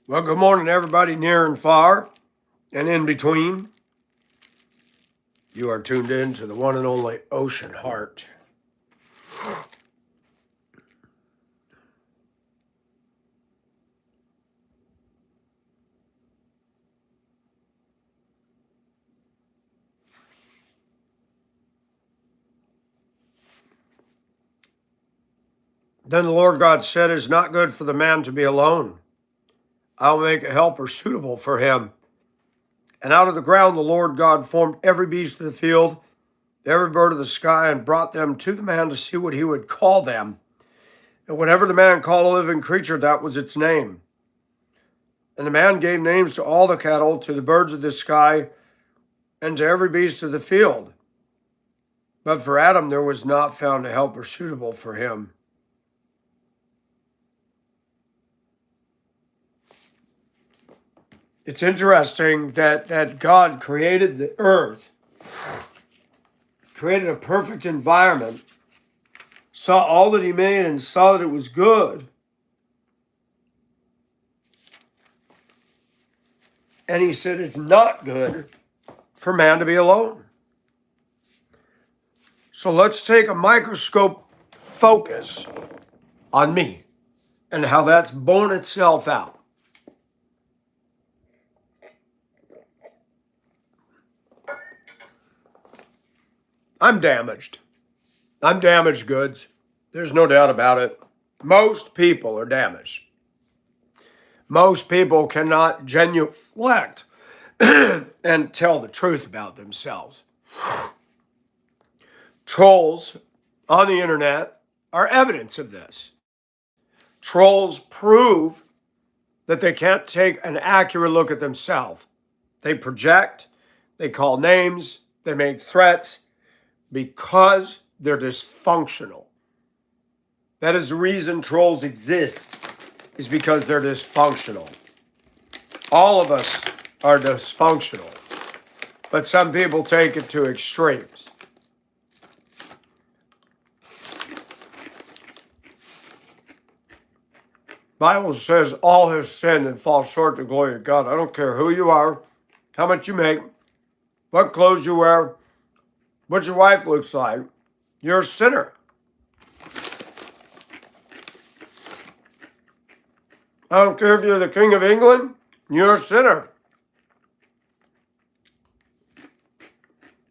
Well, good morning, everybody near and far and in between. You are tuned in to the one and only Ocean Heart. Then the Lord God said, "It is not good for the man to be alone. I'll make a helper suitable for him." And out of the ground the Lord God formed every beast of the field, every bird of the sky, and brought them to the man to see what he would call them. And whatever the man called a living creature, that was its name. And the man gave names to all the cattle, to the birds of the sky, and to every beast of the field. But for Adam there was not found a helper suitable for him. It's interesting that God created the earth, created a perfect environment, saw all that he made and saw that it was good. And he said it's not good for man to be alone. So let's take a microscope focus on me and how that's borne itself out. I'm damaged. I'm damaged goods. There's no doubt about it. Most people are damaged. Most people cannot genuflect and tell the truth about themselves. Trolls on the internet are evidence of this. Trolls prove that they can't take an accurate look at themselves. They project, they call names, they make threats because they're dysfunctional. That is the reason trolls exist, is because they're dysfunctional. All of us are dysfunctional, but some people take it to extremes. Bible says all have sinned and fall short of the glory of God. I don't care who you are, how much you make, what clothes you wear, what your wife looks like. You're a sinner. I don't care if you're the King of England, you're a sinner.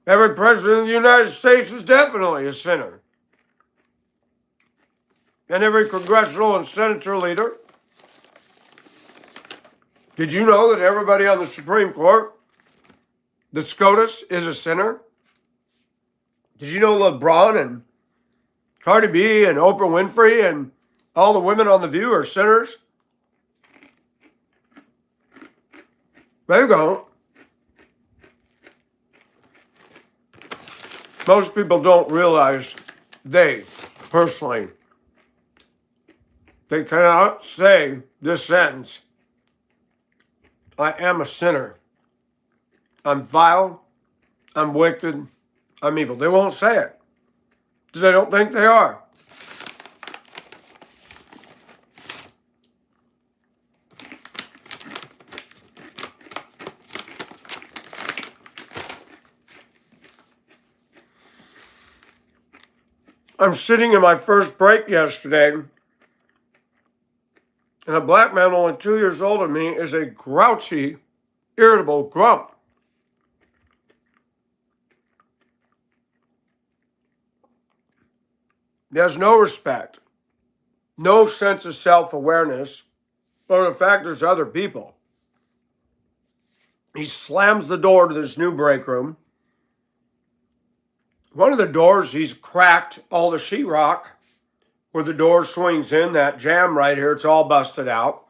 Every president of the United States is definitely a sinner. And every congressional and senator leader. Did you know that everybody on the Supreme Court, the SCOTUS, is a sinner? Did you know LeBron and Cardi B and Oprah Winfrey and all the women on The View are sinners? There you go. Most people don't realize they personally, they cannot say this sentence: I am a sinner. I'm vile. I'm wicked. I'm evil. They won't say it because they don't think they are. I'm sitting in my first break yesterday, and a black man only 2 years older than me is a grouchy, irritable grump. He has no respect, no sense of self-awareness, or the fact there's other people. He slams the door to this new break room. One of the doors, he's cracked all the sheetrock where the door swings in, that jamb right here, it's all busted out.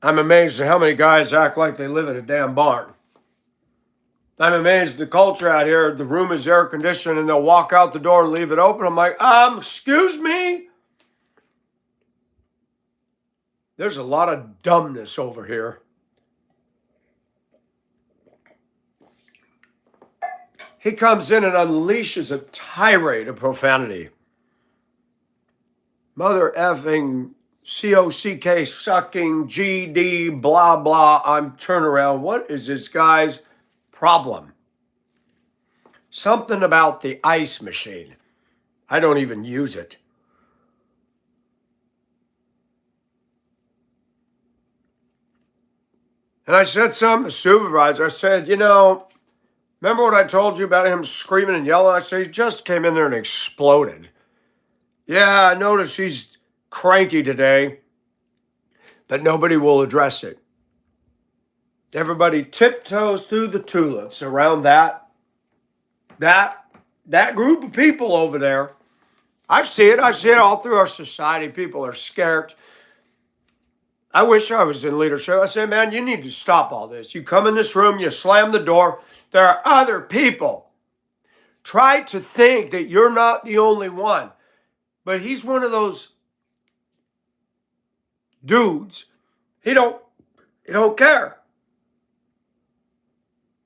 I'm amazed at how many guys act like they live in a damn barn. I'm amazed at the culture out here. The room is air conditioned and they'll walk out the door and leave it open. I'm like, excuse me? There's a lot of dumbness over here. He comes in and unleashes a tirade of profanity. mother effing COCK sucking GD blah blah. I'm turning around. What is this guy's problem? Something about the ice machine. I don't even use it. And I said something to the supervisor. I said, remember what I told you about him screaming and yelling? I said, he just came in there and exploded. Yeah, I noticed he's cranky today, but nobody will address it. Everybody tiptoes through the tulips around that group of people over there. I see it all through our society. People are scared. I wish I was in leadership. I say, man, you need to stop all this. You come in this room, you slam the door. There are other people. Try to think that you're not the only one. But he's one of those dudes. He don't care.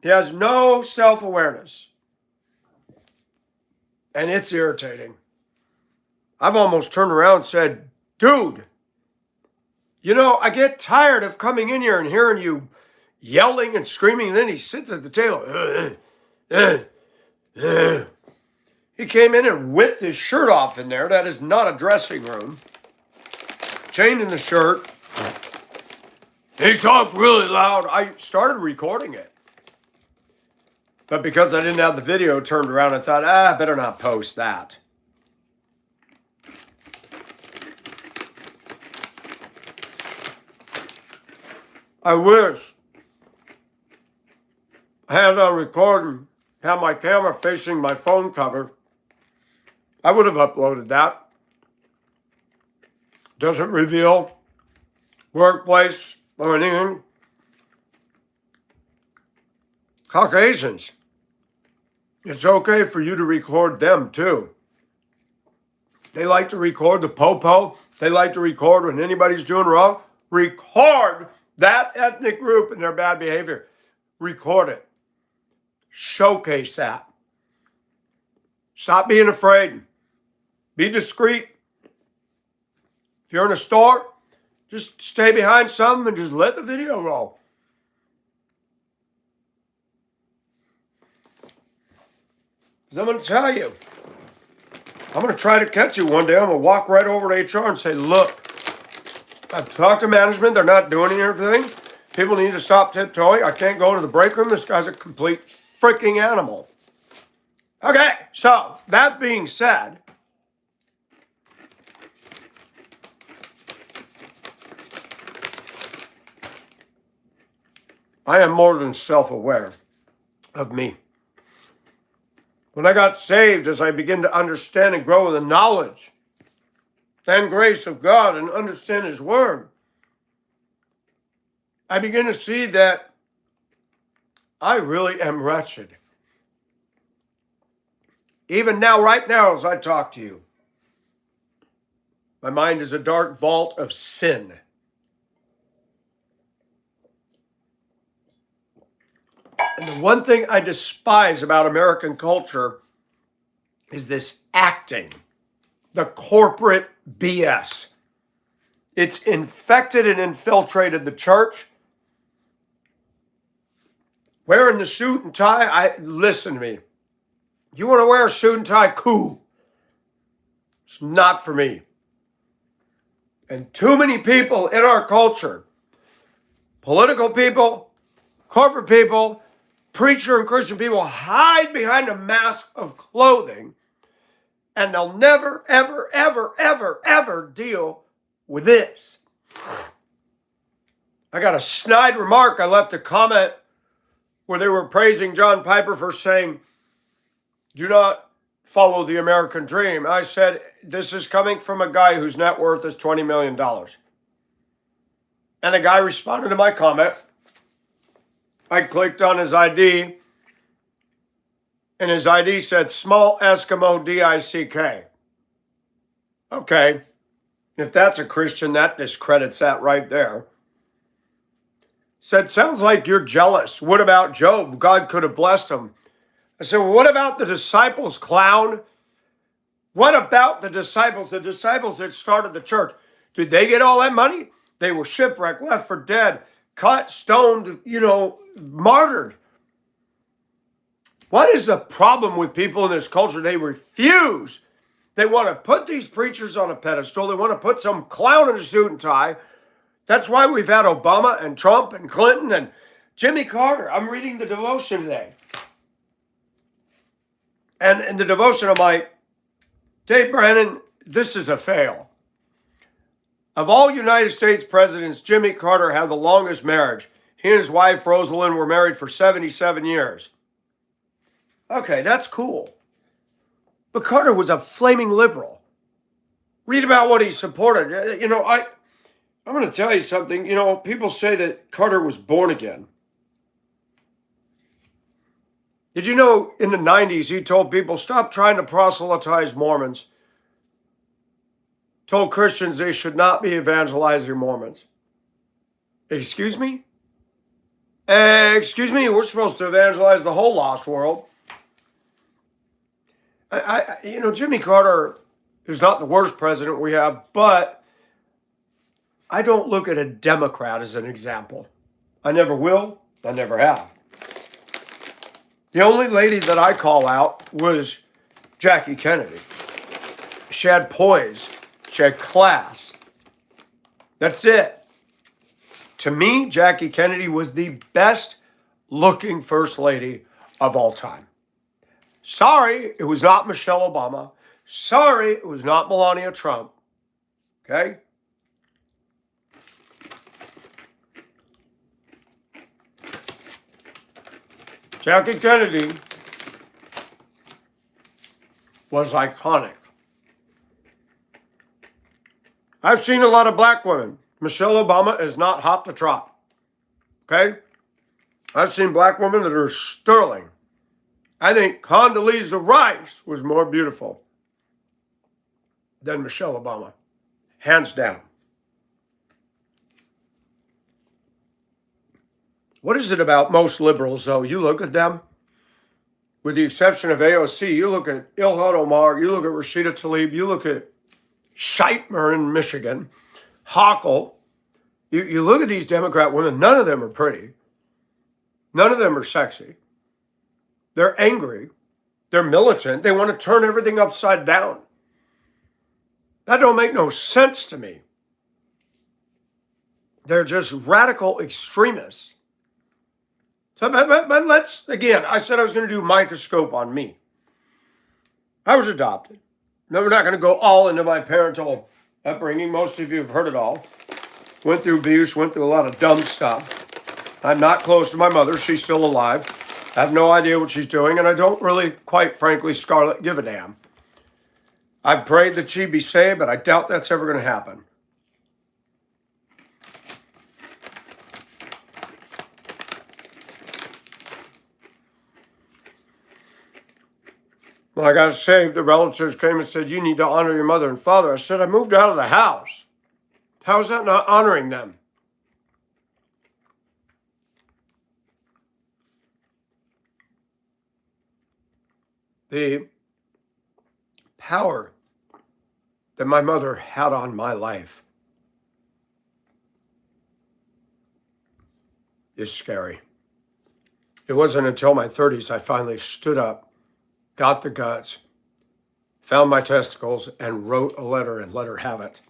He has no self-awareness. And it's irritating. I've almost turned around and said, dude, I get tired of coming in here and hearing you yelling and screaming, and then he sits at the table. He came in and whipped his shirt off in there. That is not a dressing room. Chained in the shirt. He talked really loud. I started recording it. But because I didn't have the video turned around, I thought, I better not post that. I wish I had on recording, had my camera facing my phone cover. I would have uploaded that. Doesn't reveal workplace or anything. Caucasians. It's okay for you to record them too. They like to record the popo. They like to record when anybody's doing wrong. Record that ethnic group and their bad behavior. Record it. Showcase that. Stop being afraid. Be discreet. If you're in a store, just stay behind something and just let the video roll. Because I'm going to tell you, I'm going to try to catch you one day. I'm going to walk right over to HR and say, look, I've talked to management. They're not doing anything. People need to stop tiptoeing. I can't go to the break room. This guy's a complete freaking animal. Okay, so that being said, I am more than self-aware of me. When I got saved, as I begin to understand and grow in the knowledge and grace of God and understand His Word, I begin to see that I really am wretched. Even now, right now, as I talk to you, my mind is a dark vault of sin. And the one thing I despise about American culture is this acting, the corporate BS. It's infected and infiltrated the church. Wearing the suit and tie, listen to me. You want to wear a suit and tie? Cool. It's not for me. And too many people in our culture, political people, corporate people, preacher and Christian people, hide behind a mask of clothing, and they'll never, ever, ever, ever, ever deal with this. I got a snide remark. I left a comment where they were praising John Piper for saying, do not follow the American dream. I said, this is coming from a guy whose net worth is $20 million. And the guy responded to my comment. I clicked on his ID, and his ID said Small Eskimo DICK. Okay, if that's a Christian, that discredits that right there. Said, sounds like you're jealous. What about Job? God could have blessed him. I said, well, what about the disciples, clown? What about the disciples? The disciples that started the church. Did they get all that money? They were shipwrecked, left for dead, cut, stoned, martyred. What is the problem with people in this culture? They refuse. They want to put these preachers on a pedestal. They want to put some clown in a suit and tie. That's why we've had Obama and Trump and Clinton and Jimmy Carter. I'm reading the devotion today. And in the devotion, I'm like, Dave Brennan, this is a fail. Of all United States presidents, Jimmy Carter had the longest marriage. He and his wife, Rosalind, were married for 77 years. Okay, that's cool. But Carter was a flaming liberal. Read about what he supported. I'm going to tell you something. People say that Carter was born again. Did you know in the 90s he told people, stop trying to proselytize Mormons? Told Christians they should not be evangelizing Mormons. Excuse me? Excuse me, we're supposed to evangelize the whole lost world. Jimmy Carter is not the worst president we have, but I don't look at a Democrat as an example. I never will. I never have. The only lady that I call out was Jackie Kennedy. She had poise. She had class. That's it. To me, Jackie Kennedy was the best looking first lady of all time. Sorry, it was not Michelle Obama. Sorry, it was not Melania Trump. Okay? Jackie Kennedy was iconic. I've seen a lot of black women. Michelle Obama is not hot to trot. Okay? I've seen black women that are sterling. I think Condoleezza Rice was more beautiful than Michelle Obama. Hands down. What is it about most liberals, though? You look at them, with the exception of AOC, you look at Ilhan Omar, you look at Rashida Tlaib, you look at Scheitmer in Michigan, Hochul. You look at these Democrat women, none of them are pretty. None of them are sexy. They're angry. They're militant. They want to turn everything upside down. That don't make no sense to me. They're just radical extremists. So, but let's, again, I said I was going to do a microscope on me. I was adopted. No, we're not going to go all into my parental upbringing. Most of you have heard it all. Went through abuse, went through a lot of dumb stuff. I'm not close to my mother. She's still alive. I have no idea what she's doing, and I don't really, quite frankly, Scarlett, give a damn. I've prayed that she be saved, but I doubt that's ever going to happen. When I got saved, the relatives came and said, you need to honor your mother and father. I said, I moved out of the house. How is that not honoring them? The power that my mother had on my life is scary. It wasn't until my 30s I finally stood up, got the guts, found my testicles, and wrote a letter and let her have it.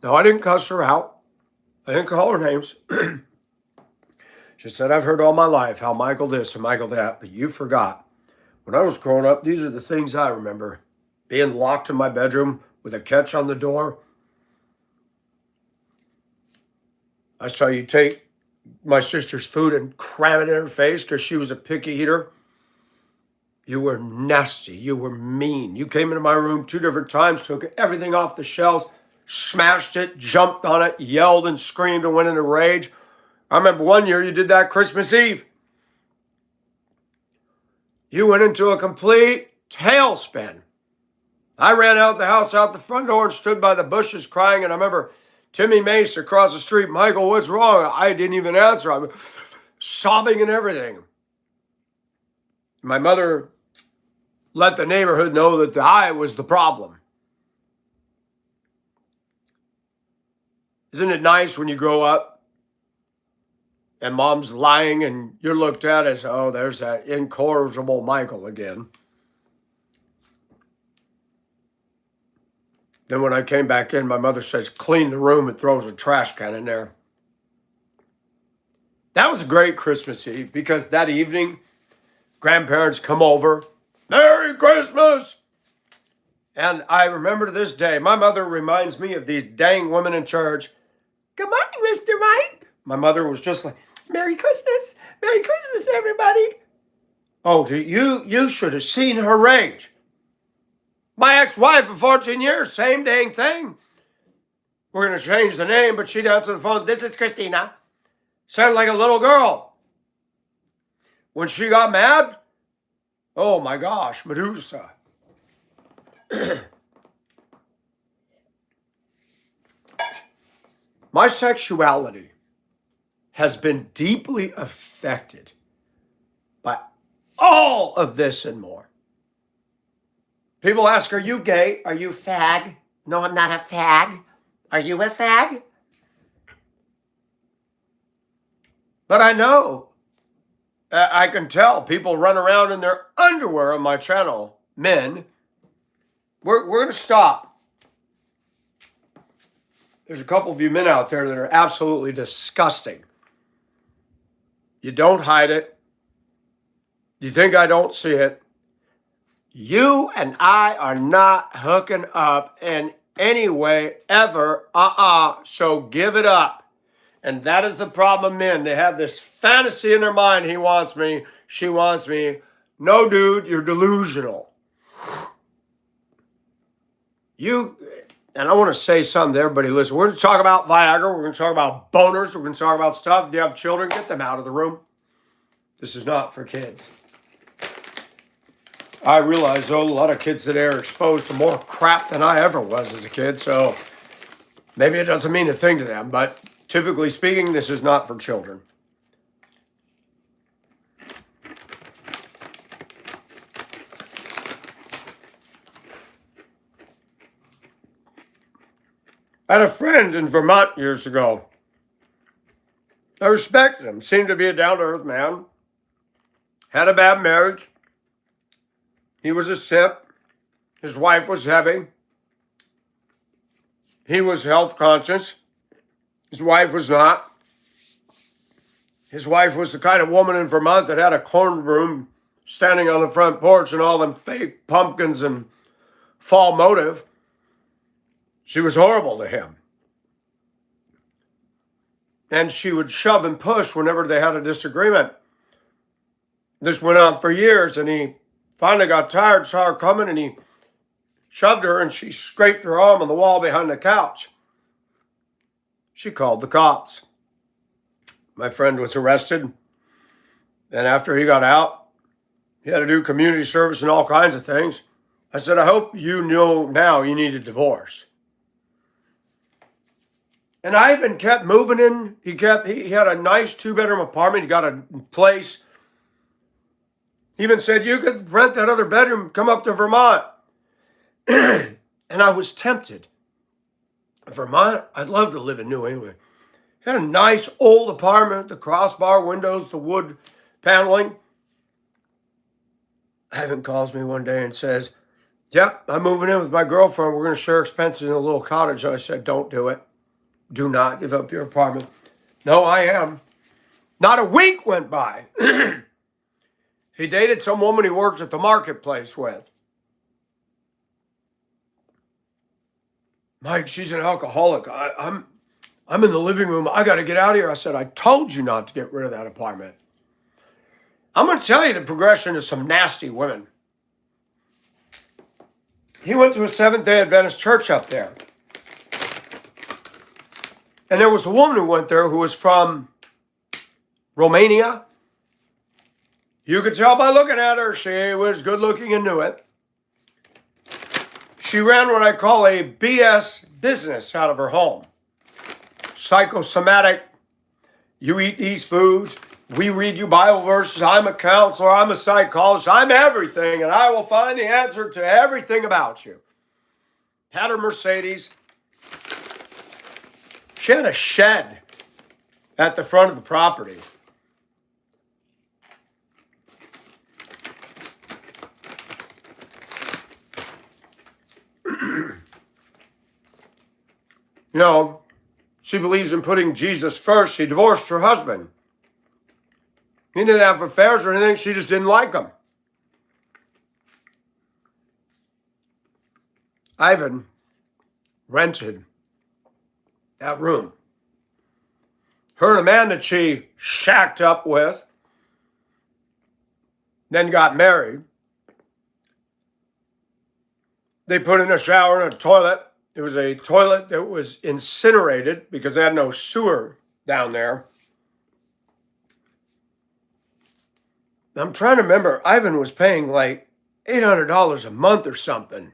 No, I didn't cuss her out. I didn't call her names. She said, I've heard all my life how Michael this and Michael that, but you forgot. When I was growing up, these are the things I remember. Being locked in my bedroom with a catch on the door. I saw you take my sister's food and cram it in her face because she was a picky eater. You were nasty. You were mean. You came into my room 2 different times, took everything off the shelves, smashed it, jumped on it, yelled and screamed and went into rage. I remember one year you did that Christmas Eve. You went into a complete tailspin. I ran out the house, out the front door, and stood by the bushes crying. And I remember Timmy Mace across the street. Michael, what's wrong? I didn't even answer. I was sobbing and everything. My mother let the neighborhood know that I was the problem. Isn't it nice when you grow up and mom's lying and you're looked at as, oh, there's that incorrigible Michael again. Then when I came back in, my mother says, clean the room, and throws a trash can in there. That was a great Christmas Eve because that evening, grandparents come over, Merry Christmas! And I remember to this day, my mother reminds me of these dang women in church. Good morning, Mr. Mike. My mother was just like, Merry Christmas. Merry Christmas, everybody. Oh, you should have seen her rage. My ex-wife of 14 years, same dang thing. We're going to change the name, but she'd answer the phone. This is Christina. Sounded like a little girl. When she got mad, oh my gosh, Medusa. My sexuality has been deeply affected by all of this and more. People ask, are you gay? Are you fag? No, I'm not a fag. Are you a fag? But I know, I can tell people run around in their underwear on my channel, men. We're going to stop. There's a couple of you men out there that are absolutely disgusting. You don't hide it. You think I don't see it. You and I are not hooking up in any way ever. So give it up. And that is the problem of men. They have this fantasy in their mind. He wants me. She wants me. No, dude, you're delusional. And I want to say something to everybody. Listen, we're going to talk about Viagra. We're going to talk about boners. We're going to talk about stuff. If you have children, get them out of the room. This is not for kids. I realize, though, a lot of kids today are exposed to more crap than I ever was as a kid. So maybe it doesn't mean a thing to them. But typically speaking, this is not for children. I had a friend in Vermont years ago. I respected him. Seemed to be a down-to-earth man. Had a bad marriage. He was a simp. His wife was heavy. He was health conscious. His wife was not. His wife was the kind of woman in Vermont that had a corn broom standing on the front porch and all them fake pumpkins and fall motive. She was horrible to him. And she would shove and push whenever they had a disagreement. This went on for years, and he finally got tired, saw her coming, and he shoved her, and she scraped her arm on the wall behind the couch. She called the cops. My friend was arrested, and after he got out, he had to do community service and all kinds of things. I said, I hope you know now you need a divorce. And I even kept moving in. He had a nice 2-bedroom apartment. He got a place. He even said, you could rent that other bedroom, come up to Vermont. And I was tempted. Vermont, I'd love to live in New England. He had a nice old apartment, the crossbar windows, the wood paneling. Ivan calls me one day and says, yep, I'm moving in with my girlfriend. We're going to share expenses in a little cottage. And I said, don't do it. Do not give up your apartment. No, I am. Not a week went by. He dated some woman he works at the marketplace with. Mike, she's an alcoholic. I'm in the living room. I got to get out of here. I said, I told you not to get rid of that apartment. I'm going to tell you the progression of some nasty women. He went to a Seventh-day Adventist church up there. And there was a woman who went there who was from Romania. You could tell by looking at her, she was good looking and knew it. She ran what I call a BS business out of her home. Psychosomatic, you eat these foods, We read you Bible verses. I'm a counselor. I'm a psychologist. I'm everything, and I will find the answer to everything about you. Had her Mercedes. She had a shed at the front of the property. You know, she believes in putting Jesus first. She divorced her husband. He didn't have affairs or anything. She just didn't like him. Ivan rented that room. Her and a man that she shacked up with, then got married. They put in a shower and a toilet. It was a toilet that was incinerated because they had no sewer down there. I'm trying to remember, Ivan was paying like $800 a month or something.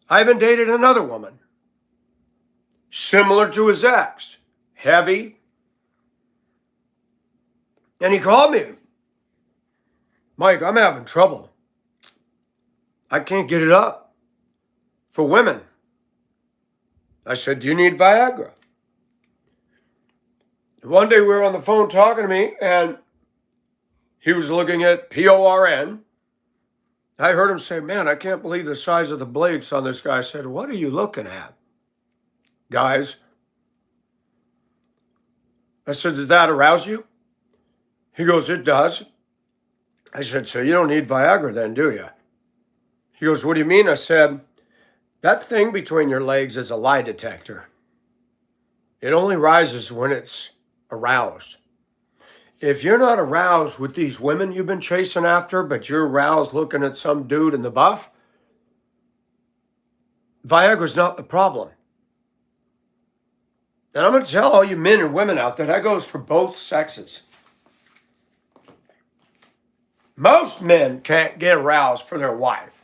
Ivan dated another woman, similar to his ex, heavy. And he called me. Mike, I'm having trouble. I can't get it up for women. I said, do you need Viagra? One day we were on the phone talking to me, and he was looking at PORN. I heard him say, man, I can't believe the size of the blades on this guy. I said, what are you looking at, guys? I said, does that arouse you? He goes, it does. I said, so you don't need Viagra then, do you? He goes, what do you mean? I said, that thing between your legs is a lie detector. It only rises when it's aroused. If you're not aroused with these women you've been chasing after, but you're aroused looking at some dude in the buff, Viagra's not the problem. And I'm going to tell all you men and women out there, that goes for both sexes. Most men can't get aroused for their wife.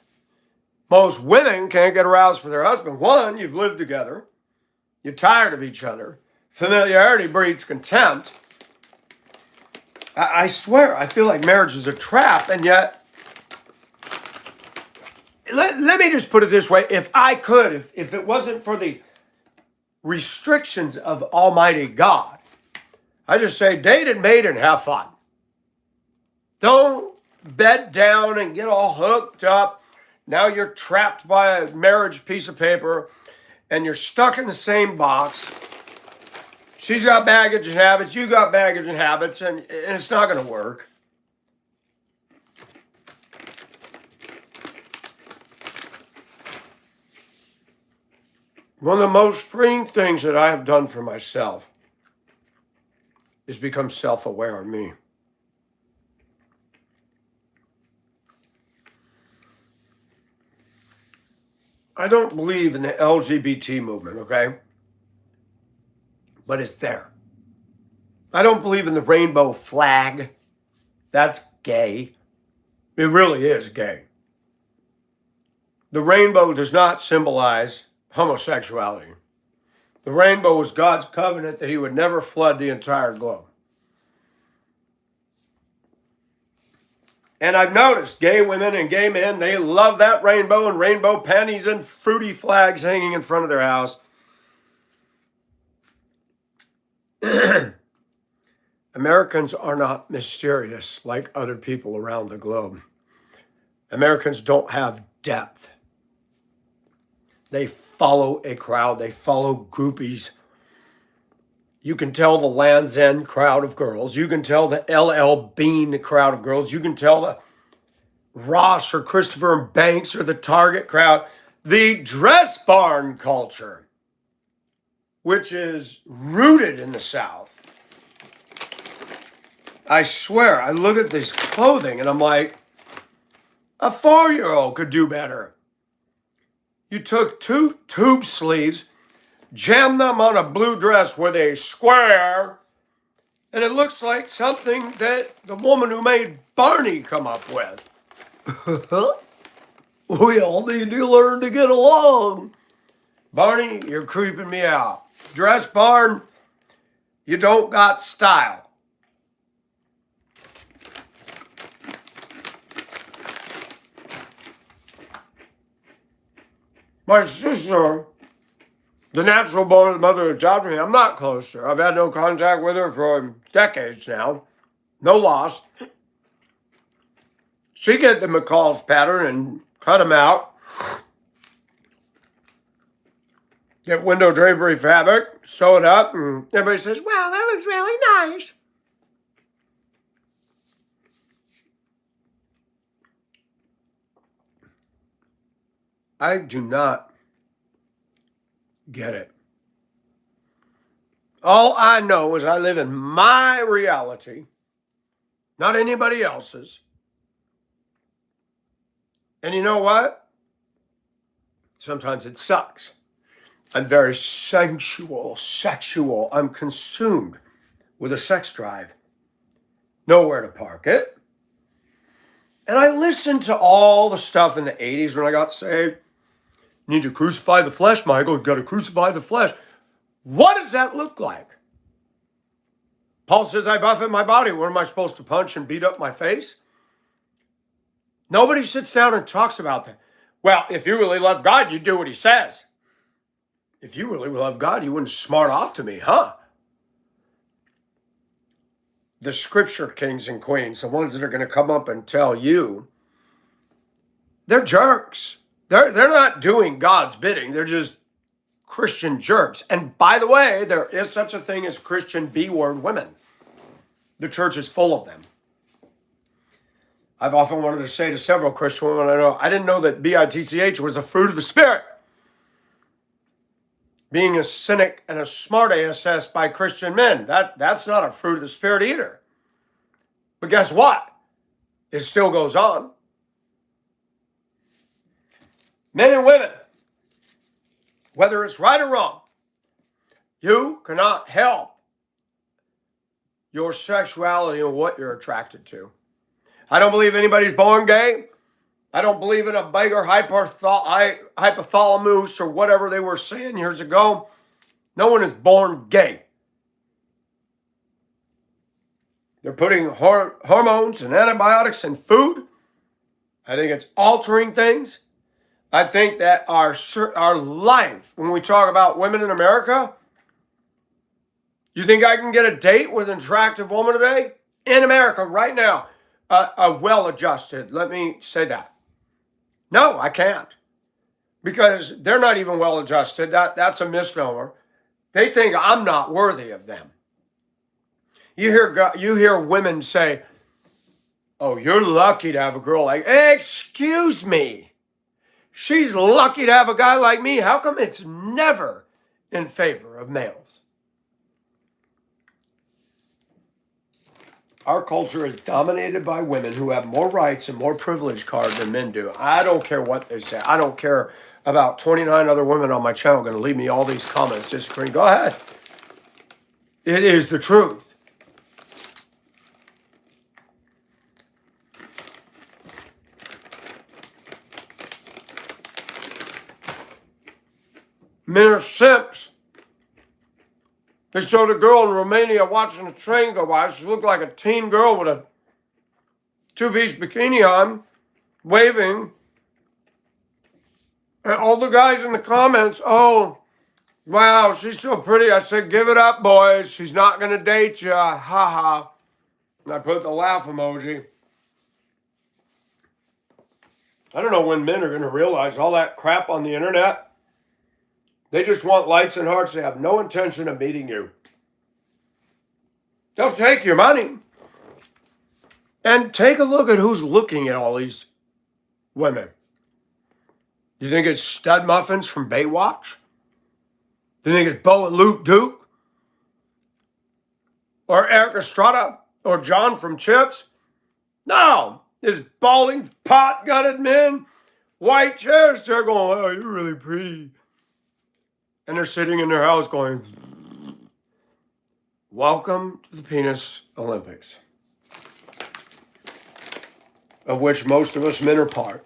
Most women can't get aroused for their husband. One, you've lived together. You're tired of each other. Familiarity breeds contempt. I swear, I feel like marriage is a trap, and yet, let me just put it this way. If I could, if it wasn't for the restrictions of Almighty God, I just say date and mate and have fun. Don't bed down and get all hooked up. Now you're trapped by a marriage piece of paper and you're stuck in the same box. She's got baggage and habits, you got baggage and habits, and it's not going to work. One of the most freeing things that I have done for myself is become self-aware of me. I don't believe in the LGBT movement, okay? But it's there. I don't believe in the rainbow flag. That's gay. It really is gay. The rainbow does not symbolize homosexuality. The rainbow was God's covenant that he would never flood the entire globe. And I've noticed gay women and gay men, they love that rainbow and rainbow panties and fruity flags hanging in front of their house. Americans are not mysterious like other people around the globe. Americans don't have depth. They follow a crowd. They follow groupies. You can tell the Land's End crowd of girls. You can tell the LL Bean crowd of girls. You can tell the Ross or Christopher Banks or the Target crowd. The dress barn culture, which is rooted in the South. I swear, I look at this clothing and I'm like, a 4-year-old could do better. You took 2 tube sleeves, jammed them on a blue dress with a square, and it looks like something that the woman who made Barney come up with. We all need to learn to get along. Barney, you're creeping me out. dress barn, you don't got style. My sister, the natural born mother of adopted me, I'm not close to her. I've had no contact with her for decades now. No loss. She get the McCall's pattern and cut them out. Get window drapery fabric, sew it up, and everybody says, wow, that looks really nice. I do not get it. All I know is I live in my reality, not anybody else's. And you know what? Sometimes it sucks. I'm very sexual. I'm consumed with a sex drive. Nowhere to park it. And I listened to all the stuff in the 80s when I got saved. You need to crucify the flesh, Michael. You've got to crucify the flesh. What does that look like? Paul says, I buffet my body. What am I supposed to punch and beat up my face? Nobody sits down and talks about that. Well, if you really love God, you do what he says. If you really love God, you wouldn't smart off to me, huh? The scripture kings and queens, the ones that are going to come up and tell you, they're jerks. They're not doing God's bidding. They're just Christian jerks. And by the way, there is such a thing as Christian B-word women. The church is full of them. I've often wanted to say to several Christian women I know, I didn't know that BITCH was a fruit of the Spirit. Being a cynic and a smart ass by Christian men, that's not a fruit of the Spirit either. But guess what? It still goes on. Men and women, whether it's right or wrong, you cannot help your sexuality and what you're attracted to. I don't believe anybody's born gay. I don't believe in a beggar hypothalamus or whatever they were saying years ago. No one is born gay. They're putting hormones and antibiotics in food. I think it's altering things. I think that our life, when we talk about women in America, you think I can get a date with an attractive woman today? In America right now, a well-adjusted, let me say that. No, I can't. Because they're not even well-adjusted. That's a misnomer. They think I'm not worthy of them. You hear women say, oh, you're lucky to have a girl like, excuse me. She's lucky to have a guy like me. How come it's never in favor of males? Our culture is dominated by women who have more rights and more privilege cards than men do. I don't care what they say. I don't care about 29 other women on my channel going to leave me all these comments disagreeing. Go ahead. It is the truth. Men are simps. They showed a girl in Romania watching a train go by. She looked like a teen girl with a two-piece bikini on, waving. And all the guys in the comments, oh, wow, she's so pretty. I said, give it up, boys. She's not going to date you. Ha ha. And I put the laugh emoji. I don't know when men are going to realize all that crap on the internet. They just want likes and hearts. They have no intention of meeting you. They'll take your money. And take a look at who's looking at all these women. You think it's Stud Muffins from Baywatch? Do you think it's Bo and Luke Duke? Or Eric Estrada? Or John from Chips? No. It's balding, pot-gutted men. White chairs. They're going, oh, you're really pretty. And they're sitting in their house going, welcome to the Penis Olympics, of which most of us men are part.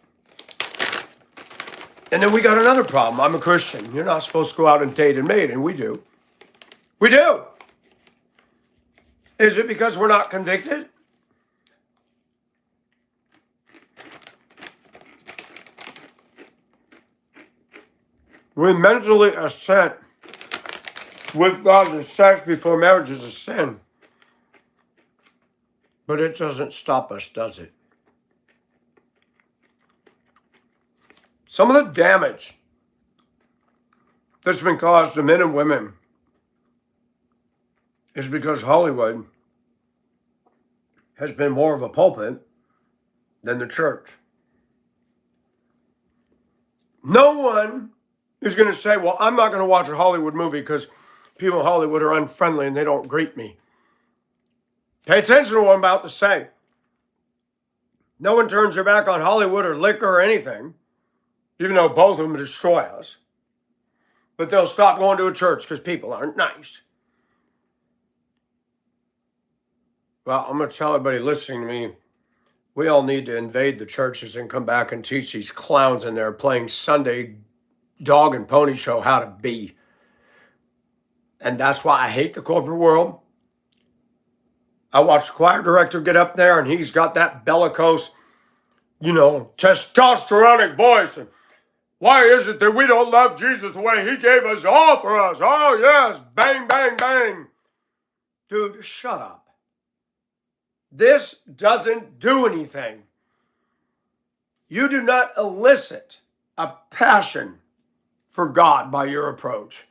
And then we got another problem. I'm a Christian. You're not supposed to go out and date and mate, and we do. We do. Is it because we're not convicted? We mentally assent with God that sex before marriage is a sin. But it doesn't stop us, does it? Some of the damage that's been caused to men and women is because Hollywood has been more of a pulpit than the church. No one is going to say, well, I'm not going to watch a Hollywood movie because people in Hollywood are unfriendly and they don't greet me. Pay attention to what I'm about to say. No one turns their back on Hollywood or liquor or anything, even though both of them destroy us. But they'll stop going to a church because people aren't nice. Well, I'm going to tell everybody listening to me, we all need to invade the churches and come back and teach these clowns in there playing Sunday dog and pony show how to be. And that's why I hate the corporate world. I watched the choir director get up there and he's got that bellicose, testosteronic voice. And why is it that we don't love Jesus the way he gave us all for us? Oh, yes, bang, bang, bang. Dude, shut up. This doesn't do anything. You do not elicit a passion for God by your approach.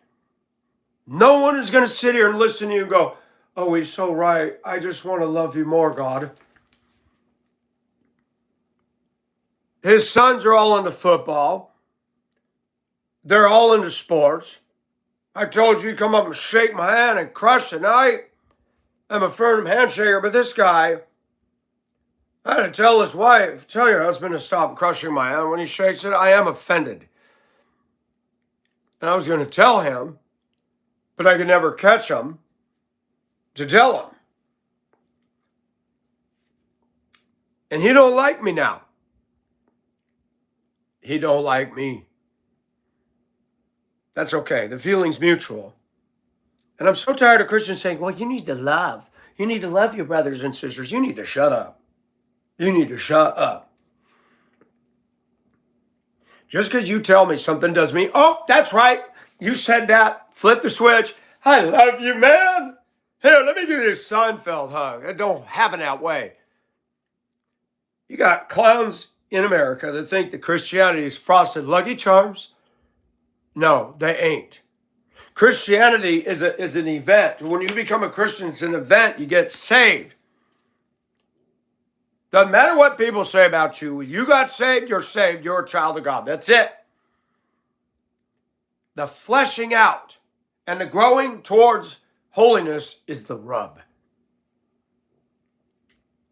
No one is going to sit here and listen to you and go, oh, he's so right. I just want to love you more, God. His sons are all into football. They're all into sports. I told you to come up and shake my hand and crush it. Now, I'm a firm handshaker, but this guy, I had to tell his wife, tell your husband to stop crushing my hand when he shakes it. I am offended. And I was going to tell him, but I could never catch him to tell him. And he don't like me now. He don't like me. That's okay. The feeling's mutual. And I'm so tired of Christians saying, well, you need to love. You need to love your brothers and sisters. You need to shut up. You need to shut up. Just because you tell me something doesn't mean, oh, that's right. You said that. Flip the switch. I love you, man. Here, let me give you a Seinfeld hug. It don't happen that way. You got clowns in America that think that Christianity is frosted Lucky Charms. No, they ain't. Christianity is an event. When you become a Christian, it's an event. You get saved. Doesn't matter what people say about you. You got saved, you're saved. You're a child of God. That's it. The fleshing out and the growing towards holiness is the rub.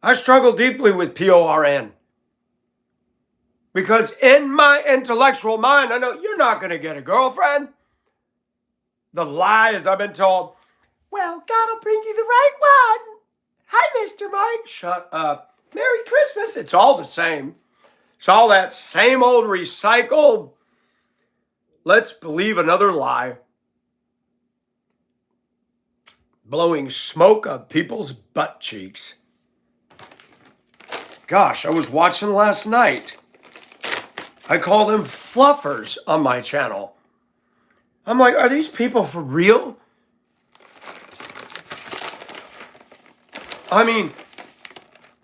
I struggle deeply with PORN. Because in my intellectual mind, I know you're not going to get a girlfriend. The lie is I've been told, well, God will bring you the right one. Hi, Mr. Mike. Shut up. Merry Christmas. It's all the same. It's all that same old recycled. Let's believe another lie. Blowing smoke up people's butt cheeks. Gosh, I was watching last night. I call them fluffers on my channel. I'm like, are these people for real? I mean,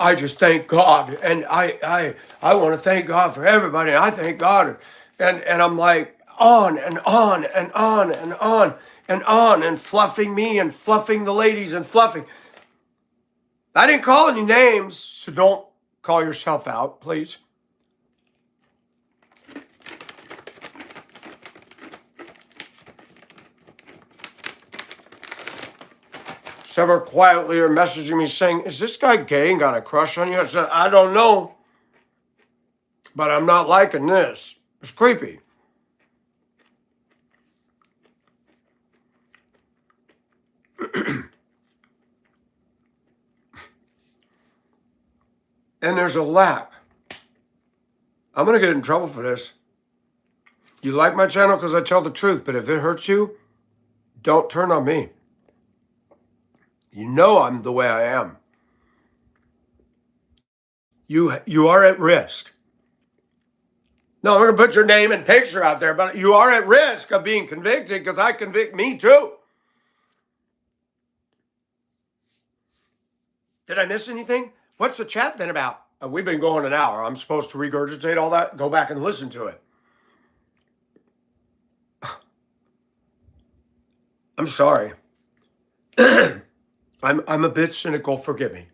I just thank God. And I want to thank God for everybody. I thank God. And I'm like, on and on and on and on and on and fluffing me and fluffing the ladies and fluffing. I didn't call any names, so don't call yourself out, please. Several quietly are messaging me saying, is this guy gay and got a crush on you? I said, I don't know, but I'm not liking this. It's creepy. And there's a lack. I'm going to get in trouble for this. You like my channel because I tell the truth, but if it hurts you, don't turn on me. You know I'm the way I am. You are at risk. No, I'm going to put your name and picture out there, but you are at risk of being convicted because I convict me too. Did I miss anything? What's the chat been about? We've been going an hour. I'm supposed to regurgitate all that? Go back and listen to it. I'm sorry. I'm a bit cynical. Forgive me.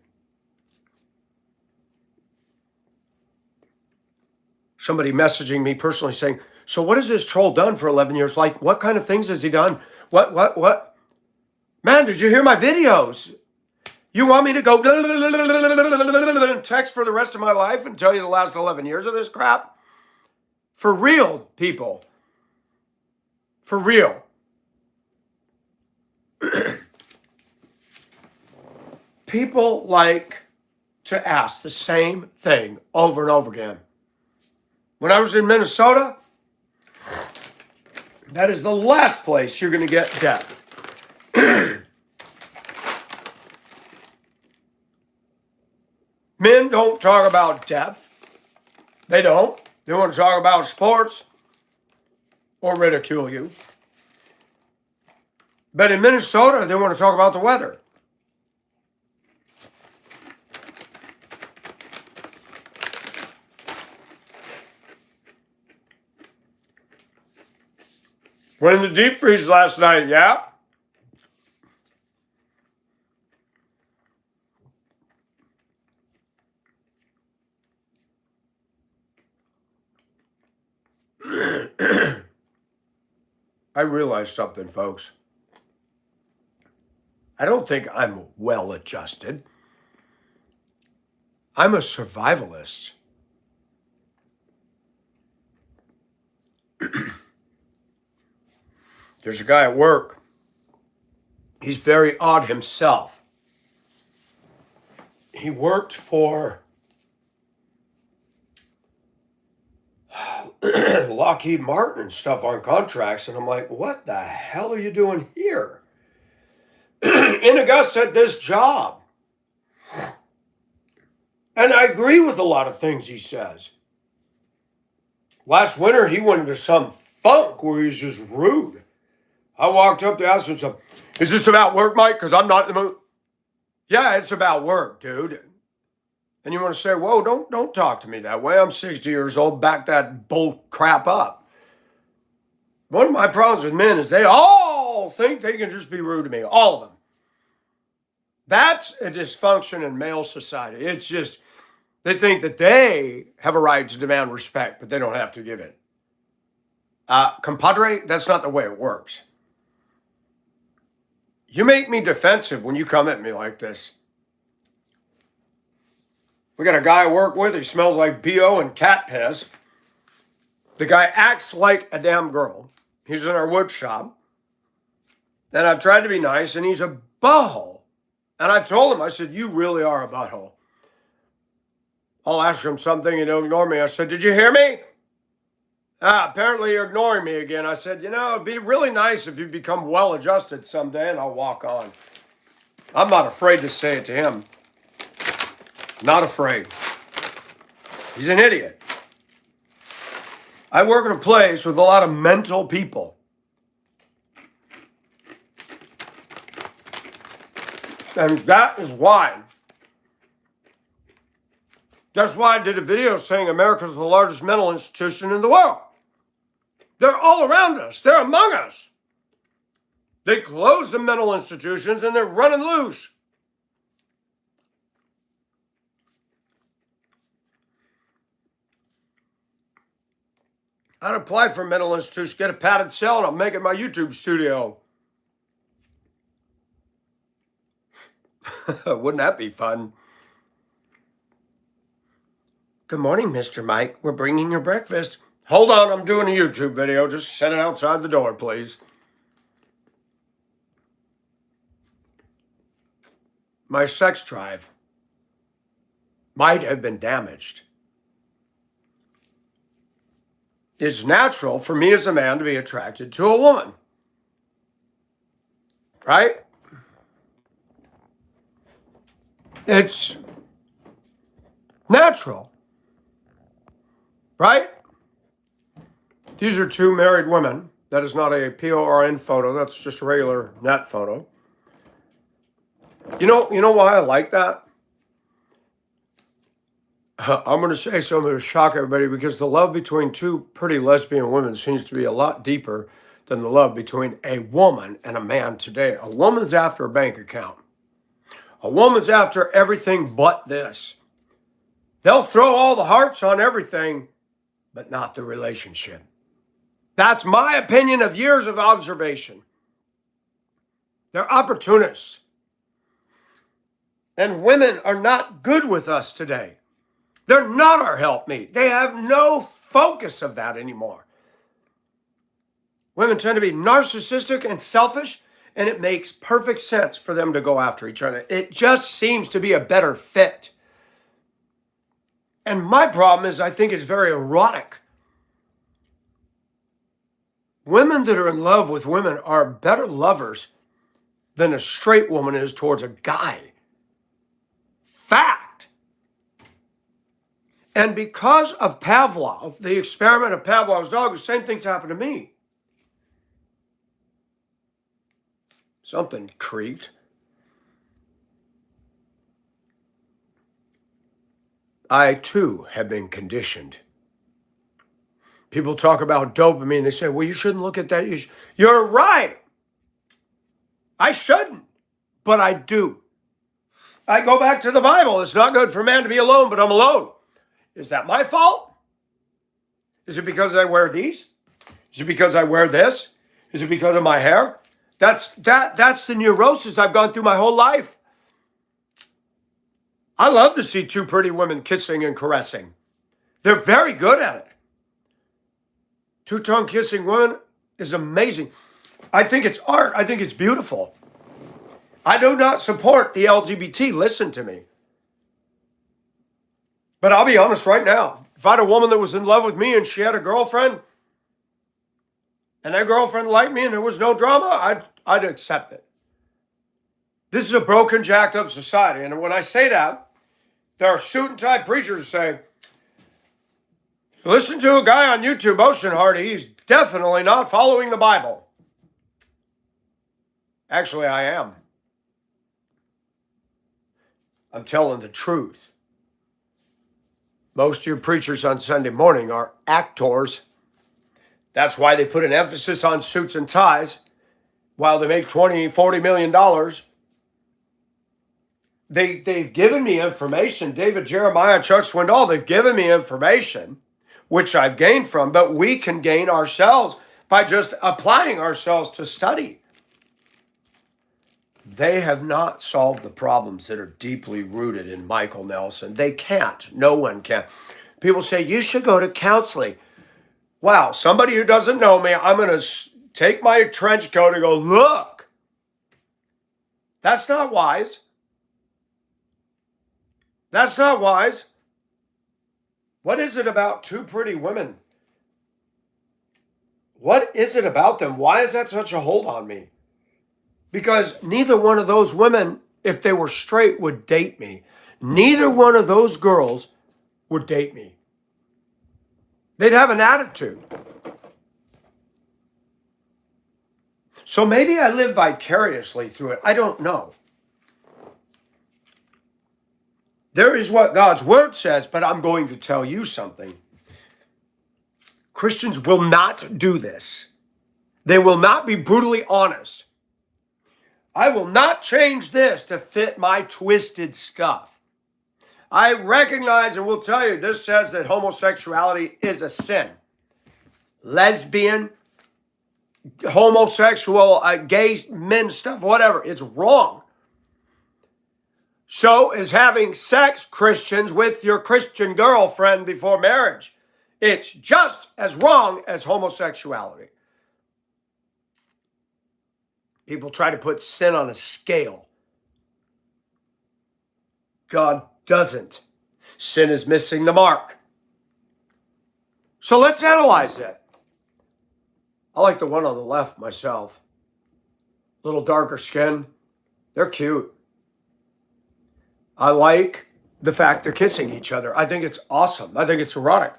Somebody messaging me personally saying, so what has this troll done for 11 years? Like, what kind of things has he done? What? Man, did you hear my videos? You want me to go text for the rest of my life and tell you the last 11 years of this crap? For real, people. For real. People like to ask the same thing over and over again. When I was in Minnesota, that is the last place you're going to get depth. Men don't talk about depth. They don't. They want to talk about sports or ridicule you. But in Minnesota, they want to talk about the weather. Went in the deep freeze last night, yeah? I realized something, folks. I don't think I'm well adjusted. I'm a survivalist. There's a guy at work. He's very odd himself. He worked for Lockheed Martin and stuff on contracts. And I'm like, what the hell are you doing here? In Augusta at this job. And I agree with a lot of things he says. Last winter, he went into some funk where he's just rude. I walked up to the house and said, is this about work, Mike? Because I'm not in the mood. Yeah, it's about work, dude. And you want to say, whoa, don't talk to me that way. I'm 60 years old. Back that bull crap up. One of my problems with men is they all think they can just be rude to me. All of them. That's a dysfunction in male society. It's just, they think that they have a right to demand respect, but they don't have to give it. Compadre, that's not the way it works. You make me defensive when you come at me like this. We got a guy I work with. He smells like BO and cat piss. The guy acts like a damn girl. He's in our wood shop. And I've tried to be nice, and he's a butthole. And I've told him, I said, you really are a butthole. I'll ask him something, and he'll ignore me. I said, did you hear me? Apparently you're ignoring me again. I said, it'd be really nice if you become well-adjusted someday, and I'll walk on. I'm not afraid to say it to him. Not afraid. He's an idiot. I work in a place with a lot of mental people. And that is why. That's why I did a video saying America's the largest mental institution in the world. They're all around us. They're among us. They closed the mental institutions and they're running loose. I'd apply for a mental institution, get a padded cell, and I'll make it my YouTube studio. Wouldn't that be fun? Good morning, Mr. Mike. We're bringing your breakfast. Hold on, I'm doing a YouTube video. Just set it outside the door, please. My sex drive might have been damaged. It's natural for me as a man to be attracted to a woman. Right? It's natural, right? These are two married women. That is not a PORN photo. That's just a regular net photo. You know why I like that? I'm going to say something to shock everybody, because the love between two pretty lesbian women seems to be a lot deeper than the love between a woman and a man today. A woman's after a bank account. A woman's after everything but this. They'll throw all the hearts on everything, but not the relationship. That's my opinion of years of observation. They're opportunists. And women are not good with us today. They're not our helpmeet. They have no focus of that anymore. Women tend to be narcissistic and selfish, and it makes perfect sense for them to go after each other. It just seems to be a better fit. And my problem is, I think it's very erotic. Women that are in love with women are better lovers than a straight woman is towards a guy. Fact. And because of Pavlov, the experiment of Pavlov's dog, the same things happened to me. Something creaked. I too have been conditioned. People talk about dopamine. They say, well, you shouldn't look at that. You're right. I shouldn't, but I do. I go back to the Bible. It's not good for man to be alone, but I'm alone. Is that my fault? Is it because I wear these? Is it because I wear this? Is it because of my hair? That's the neurosis I've gone through my whole life. I love to see two pretty women kissing and caressing. They're very good at it. Two-tongue kissing women is amazing. I think it's art. I think it's beautiful. I do not support the LGBT. Listen to me. But I'll be honest right now. If I had a woman that was in love with me and she had a girlfriend, and that girlfriend liked me and there was no drama, I'd accept it. This is a broken, jacked up society. And when I say that, there are suit and tie preachers who say, listen to a guy on YouTube, Ocean Hardy, he's definitely not following the Bible. Actually, I am. I'm telling the truth. Most of your preachers on Sunday morning are actors. That's why they put an emphasis on suits and ties while they make $20, $40 million. They've given me information. David Jeremiah, Chuck Swindoll, they've given me information, which I've gained from, but we can gain ourselves by just applying ourselves to study. They have not solved the problems that are deeply rooted in Michael Nelson. They can't. No one can. People say, you should go to counseling. Wow, somebody who doesn't know me, I'm going to take my trench coat and go, look. That's not wise. That's not wise. What is it about two pretty women? What is it about them? Why is that such a hold on me? Because neither one of those women, if they were straight, would date me. Neither one of those girls would date me. They'd have an attitude. So maybe I live vicariously through it. I don't know. There is what God's word says, but I'm going to tell you something. Christians will not do this. They will not be brutally honest. I will not change this to fit my twisted stuff. I recognize and will tell you, this says that homosexuality is a sin. Lesbian, homosexual, gay men stuff, whatever, it's wrong. So is having sex, Christians, with your Christian girlfriend before marriage. It's just as wrong as homosexuality. People try to put sin on a scale. God doesn't. Sin is missing the mark. So let's analyze it. I like the one on the left myself. A little darker skin. They're cute. I like the fact they're kissing each other. I think it's awesome. I think it's erotic.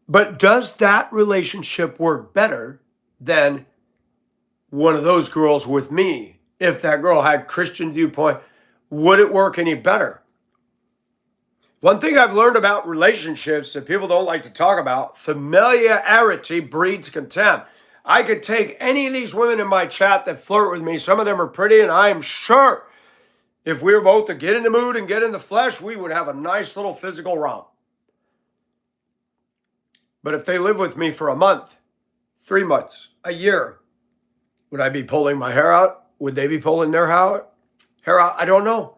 But does that relationship work better than one of those girls with me? If that girl had Christian viewpoint, would it work any better? One thing I've learned about relationships that people don't like to talk about, familiarity breeds contempt. I could take any of these women in my chat that flirt with me. Some of them are pretty, and I am sure if we were both to get in the mood and get in the flesh, we would have a nice little physical romp. But if they live with me for a month, 3 months, a year, would I be pulling my hair out? Would they be pulling their hair out? I don't know.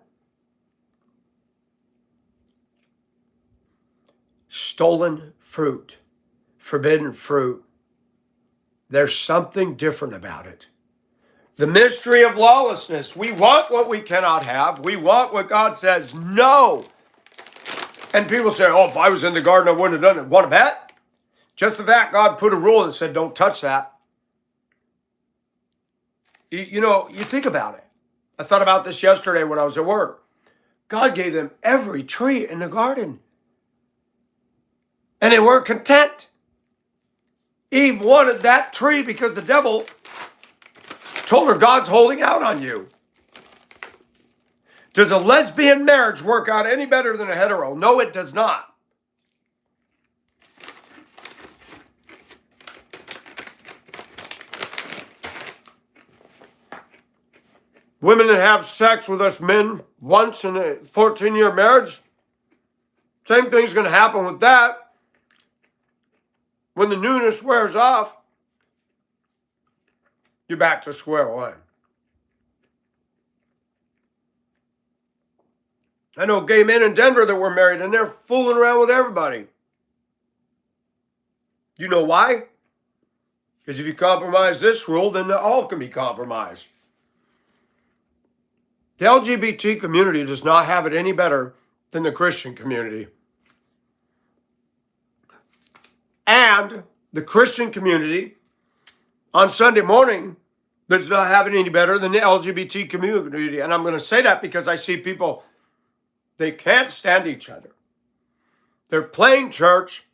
Stolen fruit, forbidden fruit. There's something different about it. The mystery of lawlessness. We want what we cannot have. We want what God says no. And people say, oh, if I was in the garden, I wouldn't have done it. Want to bet? Just the fact God put a rule and said, don't touch that. You know, you think about it. I thought about this yesterday when I was at work. God gave them every tree in the garden. And they weren't content. Eve wanted that tree because the devil told her God's holding out on you. Does a lesbian marriage work out any better than a hetero? No, it does not. Women that have sex with us men once in a 14-year marriage, same thing's going to happen with that. When the newness wears off, you're back to square one. I know gay men in Denver that were married and they're fooling around with everybody. You know why? Because if you compromise this rule, then all can be compromised. The LGBT community does not have it any better than the Christian community. And the Christian community on Sunday morning does not have it any better than the LGBT community. And I'm going to say that because I see people, they can't stand each other. They're playing church.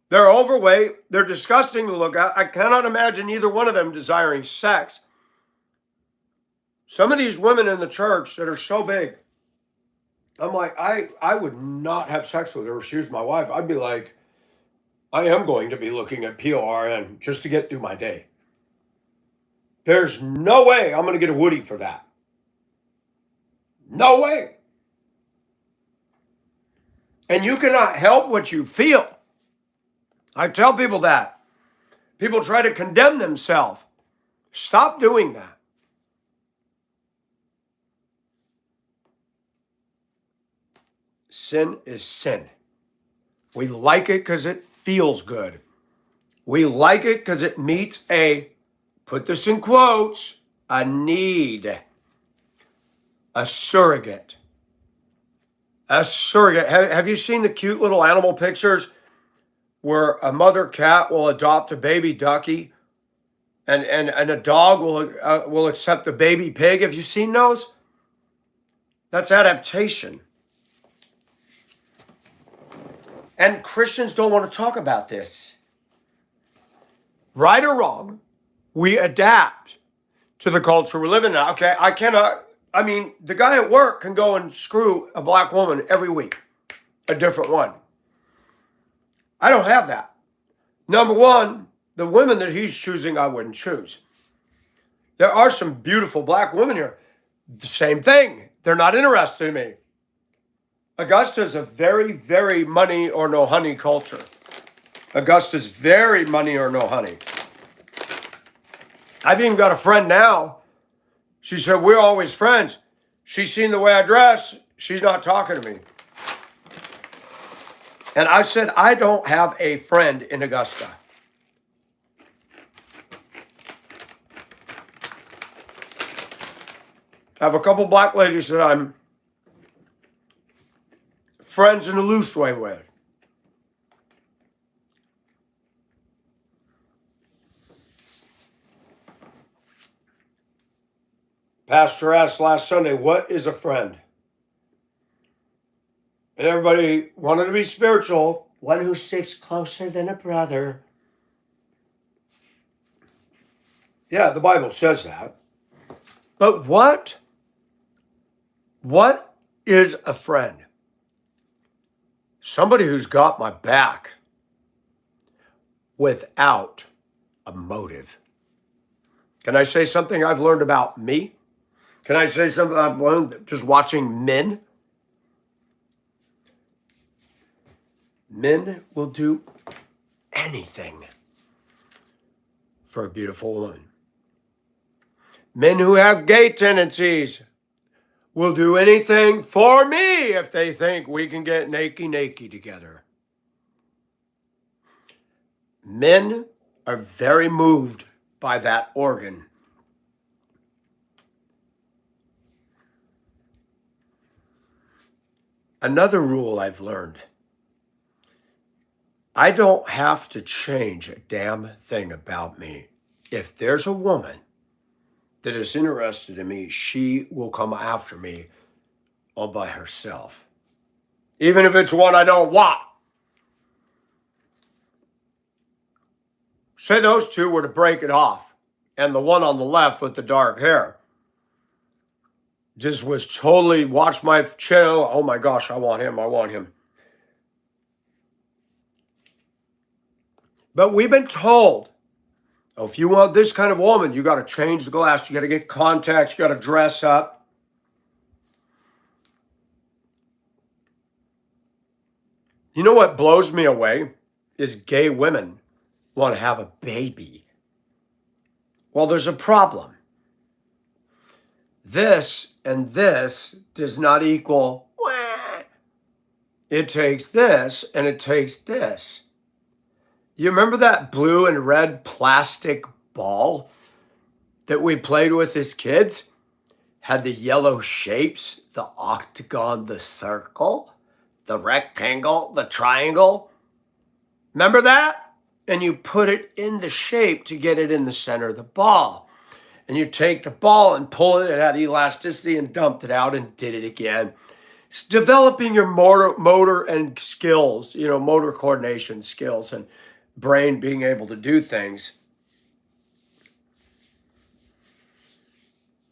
They're overweight. They're disgusting to look at. I cannot imagine either one of them desiring sex. Some of these women in the church that are so big, I'm like, I would not have sex with her if she was my wife. I'd be like, I am going to be looking at PORN just to get through my day. There's no way I'm going to get a Woody for that. No way. And you cannot help what you feel. I tell people that. People try to condemn themselves. Stop doing that. Sin is sin. We like it because it feels good. We like it because it meets a, put this in quotes, a need. A surrogate. A surrogate. Have you seen the cute little animal pictures where a mother cat will adopt a baby ducky and a dog will accept a baby pig? Have you seen those? That's adaptation. And Christians don't want to talk about this. Right or wrong, we adapt to the culture we live in now. Okay, the guy at work can go and screw a black woman every week, a different one. I don't have that. Number one, the women that he's choosing, I wouldn't choose. There are some beautiful black women here. The same thing. They're not interested in me. Augusta is a very, very money or no honey culture. Augusta's very money or no honey. I've even got a friend now. She said, we're always friends. She's seen the way I dress. She's not talking to me. And I said, I don't have a friend in Augusta. I have a couple black ladies that I'm friends in a loose way with. Pastor asked last Sunday, what is a friend? And everybody wanted to be spiritual. One who sticks closer than a brother. Yeah, the Bible says that. But what is a friend? Somebody who's got my back without a motive. Can I say something I've learned about me? Can I say something I've learned just watching men? Men will do anything for a beautiful woman. Men who have gay tendencies will do anything for me if they think we can get naked together. Men are very moved by that organ. Another rule I've learned: I don't have to change a damn thing about me. If there's a woman that is interested in me, she will come after me all by herself. Even if it's one I don't want. Say those two were to break it off, and the one on the left with the dark hair just was totally, watched my channel. Oh my gosh, I want him. But we've been told, oh, if you want this kind of woman, you got to change the glass. You got to get contacts. You got to dress up. You know what blows me away is gay women want to have a baby. Well, there's a problem. This and this does not equal, it takes this and it takes this. You remember that blue and red plastic ball that we played with as kids? Had the yellow shapes, the octagon, the circle, the rectangle, the triangle. Remember that? And you put it in the shape to get it in the center of the ball. And you take the ball and pull it, it had elasticity, and dumped it out and did it again. It's developing your motor and skills, motor coordination skills and brain being able to do things.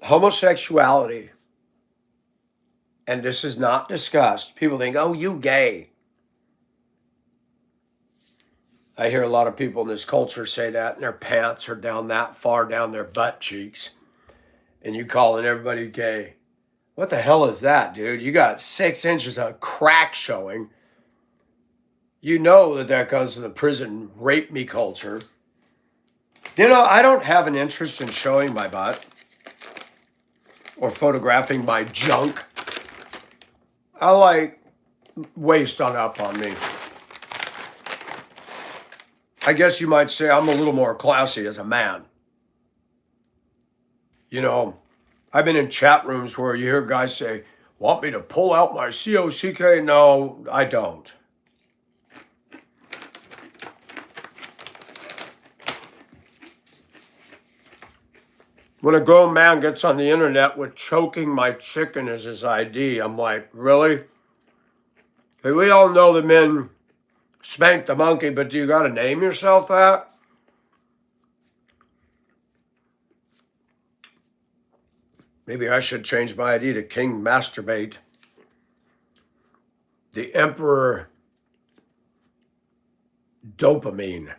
Homosexuality, and this is not discussed. People think, oh, you gay. I hear a lot of people in this culture say that, and their pants are down that far down their butt cheeks. And you calling everybody gay. What the hell is that, dude? You got 6 inches of crack showing. You know that goes to the prison rape me culture. I don't have an interest in showing my butt or photographing my junk. I like waist on up on me. I guess you might say I'm a little more classy as a man. I've been in chat rooms where you hear guys say, want me to pull out my COCK? No, I don't. When a grown man gets on the internet with choking my chicken as his ID, I'm like, really? Hey, we all know the men spank the monkey, but do you got to name yourself that? Maybe I should change my ID to King Masturbate. The Emperor Dopamine.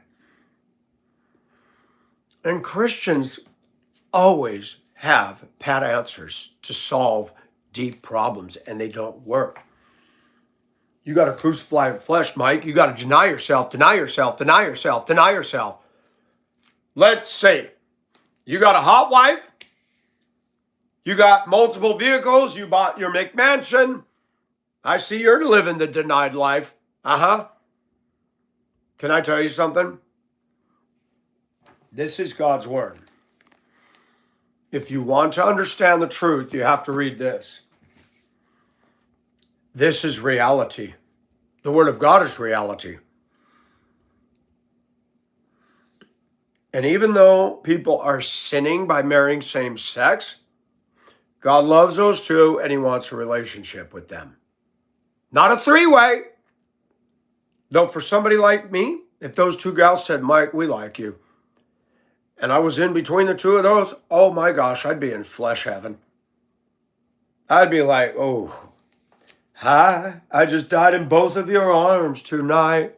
And Christians always have pat answers to solve deep problems, and they don't work. You got to crucify the flesh, Mike. You got to deny yourself, deny yourself, deny yourself, deny yourself. Let's see. You got a hot wife. You got multiple vehicles. You bought your McMansion. I see you're living the denied life. Can I tell you something? This is God's word. If you want to understand the truth, you have to read this. This is reality. The word of God is reality. And even though people are sinning by marrying same sex, God loves those two and he wants a relationship with them. Not a three-way. Though for somebody like me, if those two gals said, Mike, we like you, and I was in between the two of those, oh my gosh, I'd be in flesh heaven. I'd be like, oh, hi, I just died in both of your arms tonight.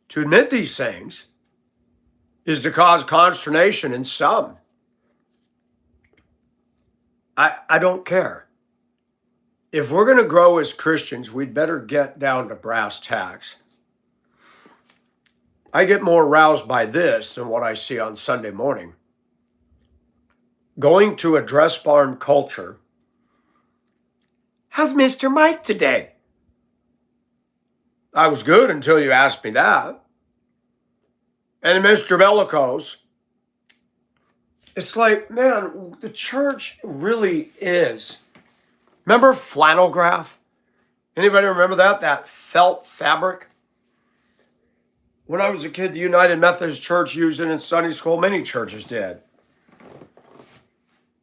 To admit these things is to cause consternation in some. I don't care. If we're going to grow as Christians, we'd better get down to brass tacks. I get more aroused by this than what I see on Sunday morning. Going to a dress barn culture. How's Mr. Mike today? I was good until you asked me that. And Mr. Bellicose. It's like, man, the church really is. Remember flannel graph? Anybody remember that? That felt fabric? When I was a kid, the United Methodist Church used it in Sunday school. Many churches did.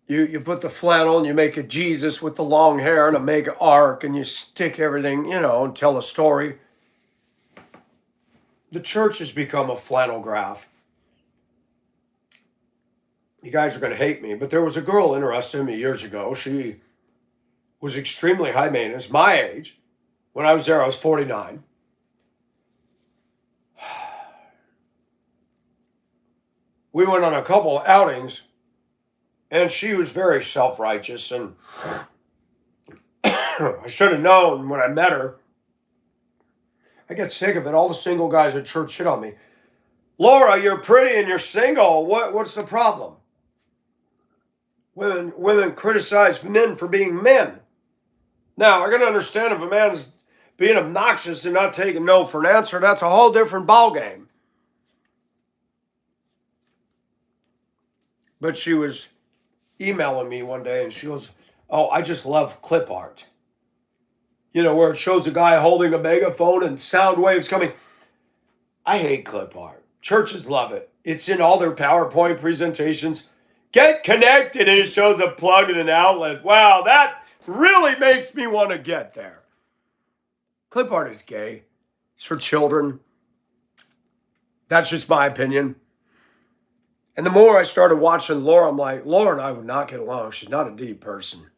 You put the flannel and you make a Jesus with the long hair and a mega arc and you stick everything, and tell a story. The church has become a flannel graph. You guys are going to hate me, but there was a girl interested in me years ago. She was extremely high maintenance, my age. When I was there, I was 49. We went on a couple of outings, and she was very self-righteous, and I should have known when I met her. I get sick of it. All the single guys at church shit on me. Laura, you're pretty and you're single. What's the problem? Women criticize men for being men. Now, I can understand if a man's being obnoxious and not taking no for an answer, that's a whole different ballgame. But she was emailing me one day and she goes, oh, I just love clip art. Where it shows a guy holding a megaphone and sound waves coming. I hate clip art. Churches love it. It's in all their PowerPoint presentations. Get connected and it shows a plug and an outlet. Wow, that really makes me want to get there. Clip art is gay. It's for children. That's just my opinion. And the more I started watching Laura, I'm like, Laura and I would not get along. She's not a deep person.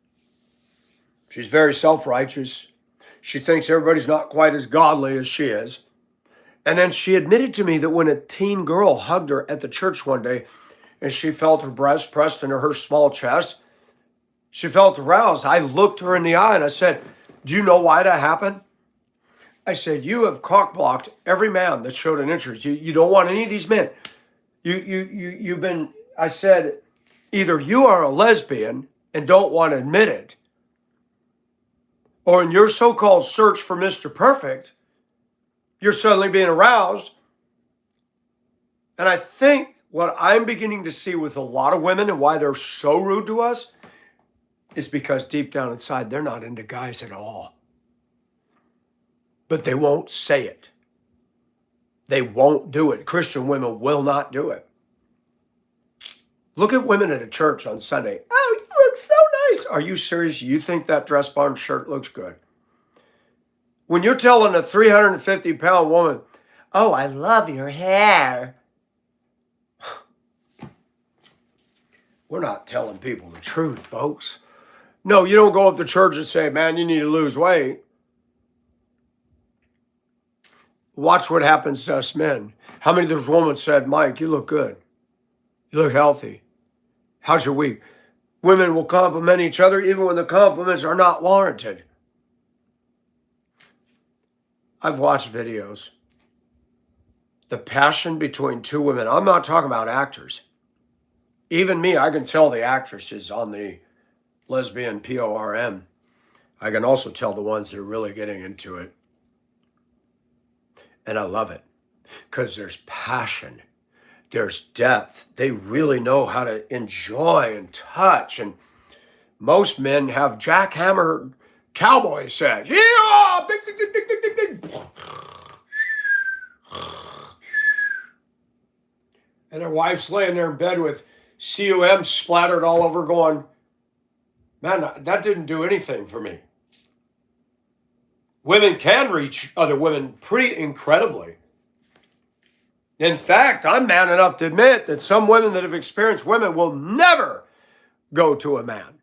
She's very self-righteous. She thinks everybody's not quite as godly as she is. And then she admitted to me that when a teen girl hugged her at the church one day and she felt her breast pressed into her small chest, she felt aroused. I looked her in the eye and I said, do you know why that happened? I said, you have cock-blocked every man that showed an interest. You don't want any of these men. You've been, I said, either you are a lesbian and don't want to admit it, or in your so-called search for Mr. Perfect, you're suddenly being aroused. And I think what I'm beginning to see with a lot of women and why they're so rude to us is because deep down inside, they're not into guys at all. But they won't say it. They won't do it. Christian women will not do it. Look at women at a church on Sunday. Oh, you look so nice. Are you serious? You think that dress barn shirt looks good? When you're telling a 350-pound woman, oh, I love your hair. We're not telling people the truth, folks. No, you don't go up to church and say, man, you need to lose weight. Watch what happens to us men. How many of those women said, Mike, you look good. You look healthy. How's your week? Women will compliment each other even when the compliments are not warranted. I've watched videos. The passion between two women. I'm not talking about actors. Even me, I can tell the actresses on the lesbian PORM. I can also tell the ones that are really getting into it. And I love it because there's passion. There's depth. They really know how to enjoy and touch. And most men have jackhammer cowboy sex. Yeah! Ding, ding, ding, ding, ding, ding, ding. And their wife's laying there in bed with cum splattered all over going, man, that didn't do anything for me. Women can reach other women pretty incredibly. In fact, I'm man enough to admit that some women that have experienced women will never go to a man.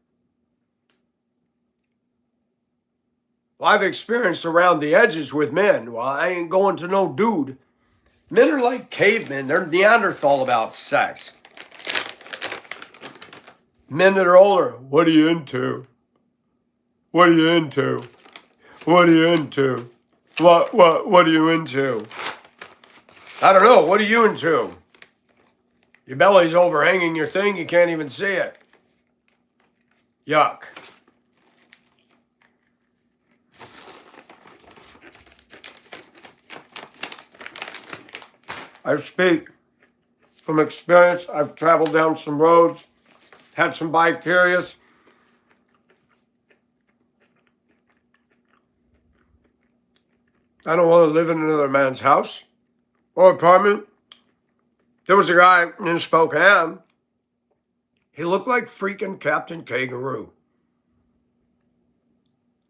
Well, I've experienced around the edges with men. Well, I ain't going to no dude. Men are like cavemen. They're Neanderthal about sex. Men that are older, what are you into? What are you into? What are you into? What are you into? I don't know. What are you into? Your belly's overhanging your thing. You can't even see it. Yuck. I speak from experience. I've traveled down some roads, had some bi-curious. I don't want to live in another man's house or apartment. There was a guy in Spokane. He looked like freaking Captain Kangaroo.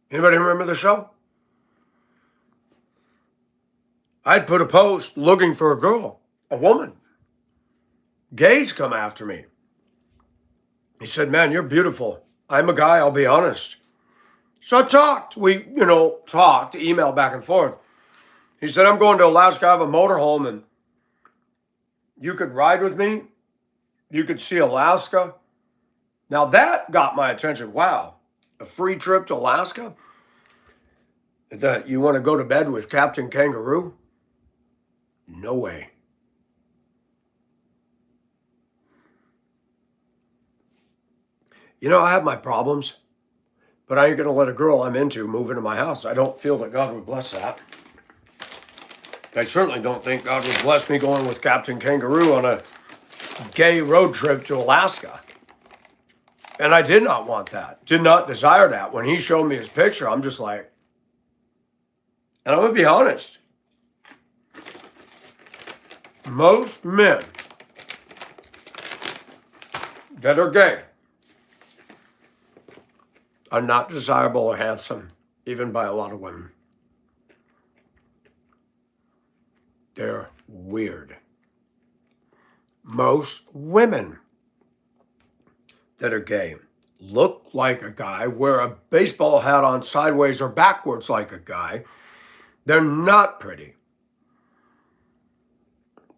Anybody remember the show? I'd put a post looking for a girl, a woman. Gays come after me. He said, man, you're beautiful. I'm a guy, I'll be honest. So I talked. We, talked, email back and forth. He said, I'm going to Alaska. I have a motorhome and you could ride with me. You could see Alaska. Now that got my attention. Wow, a free trip to Alaska? That you want to go to bed with Captain Kangaroo? No way. I have my problems, but I ain't going to let a girl I'm into move into my house. I don't feel that God would bless that. I certainly don't think God would bless me going with Captain Kangaroo on a gay road trip to Alaska. And I did not want that, did not desire that. When he showed me his picture, I'm just like, and I'm going to be honest, most men that are gay are not desirable or handsome, even by a lot of women. They're weird. Most women that are gay look like a guy, wear a baseball hat on sideways or backwards like a guy. They're not pretty.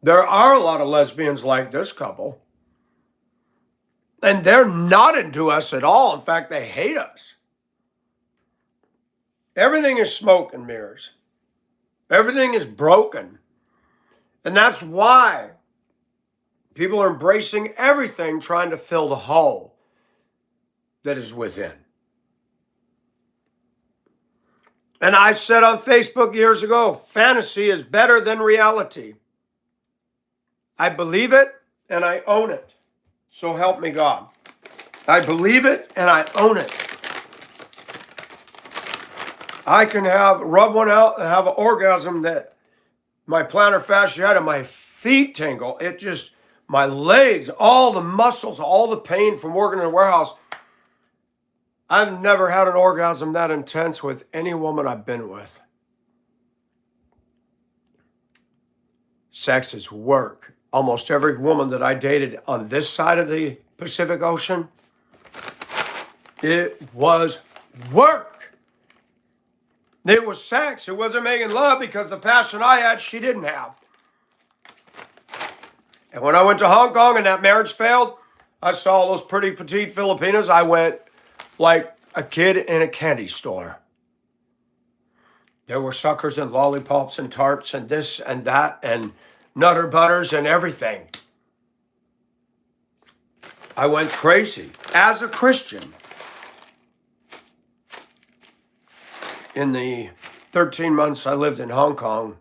There are a lot of lesbians like this couple, and they're not into us at all. In fact, they hate us. Everything is smoke and mirrors. Everything is broken. And that's why people are embracing everything, trying to fill the hole that is within. And I said on Facebook years ago, fantasy is better than reality. I believe it and I own it. So help me God. I believe it and I own it. I can rub one out and have an orgasm that my plantar fasciitis, my feet tingle. It just, my legs, all the muscles, all the pain from working in a warehouse. I've never had an orgasm that intense with any woman I've been with. Sex is work. Almost every woman that I dated on this side of the Pacific Ocean, it was work. It was sex. It wasn't making love because the passion I had, she didn't have. And when I went to Hong Kong and that marriage failed, I saw those pretty petite Filipinas. I went like a kid in a candy store. There were suckers and lollipops and tarts and this and that and Nutter Butters and everything. I went crazy as a Christian. In the 13 months I lived in Hong Kong,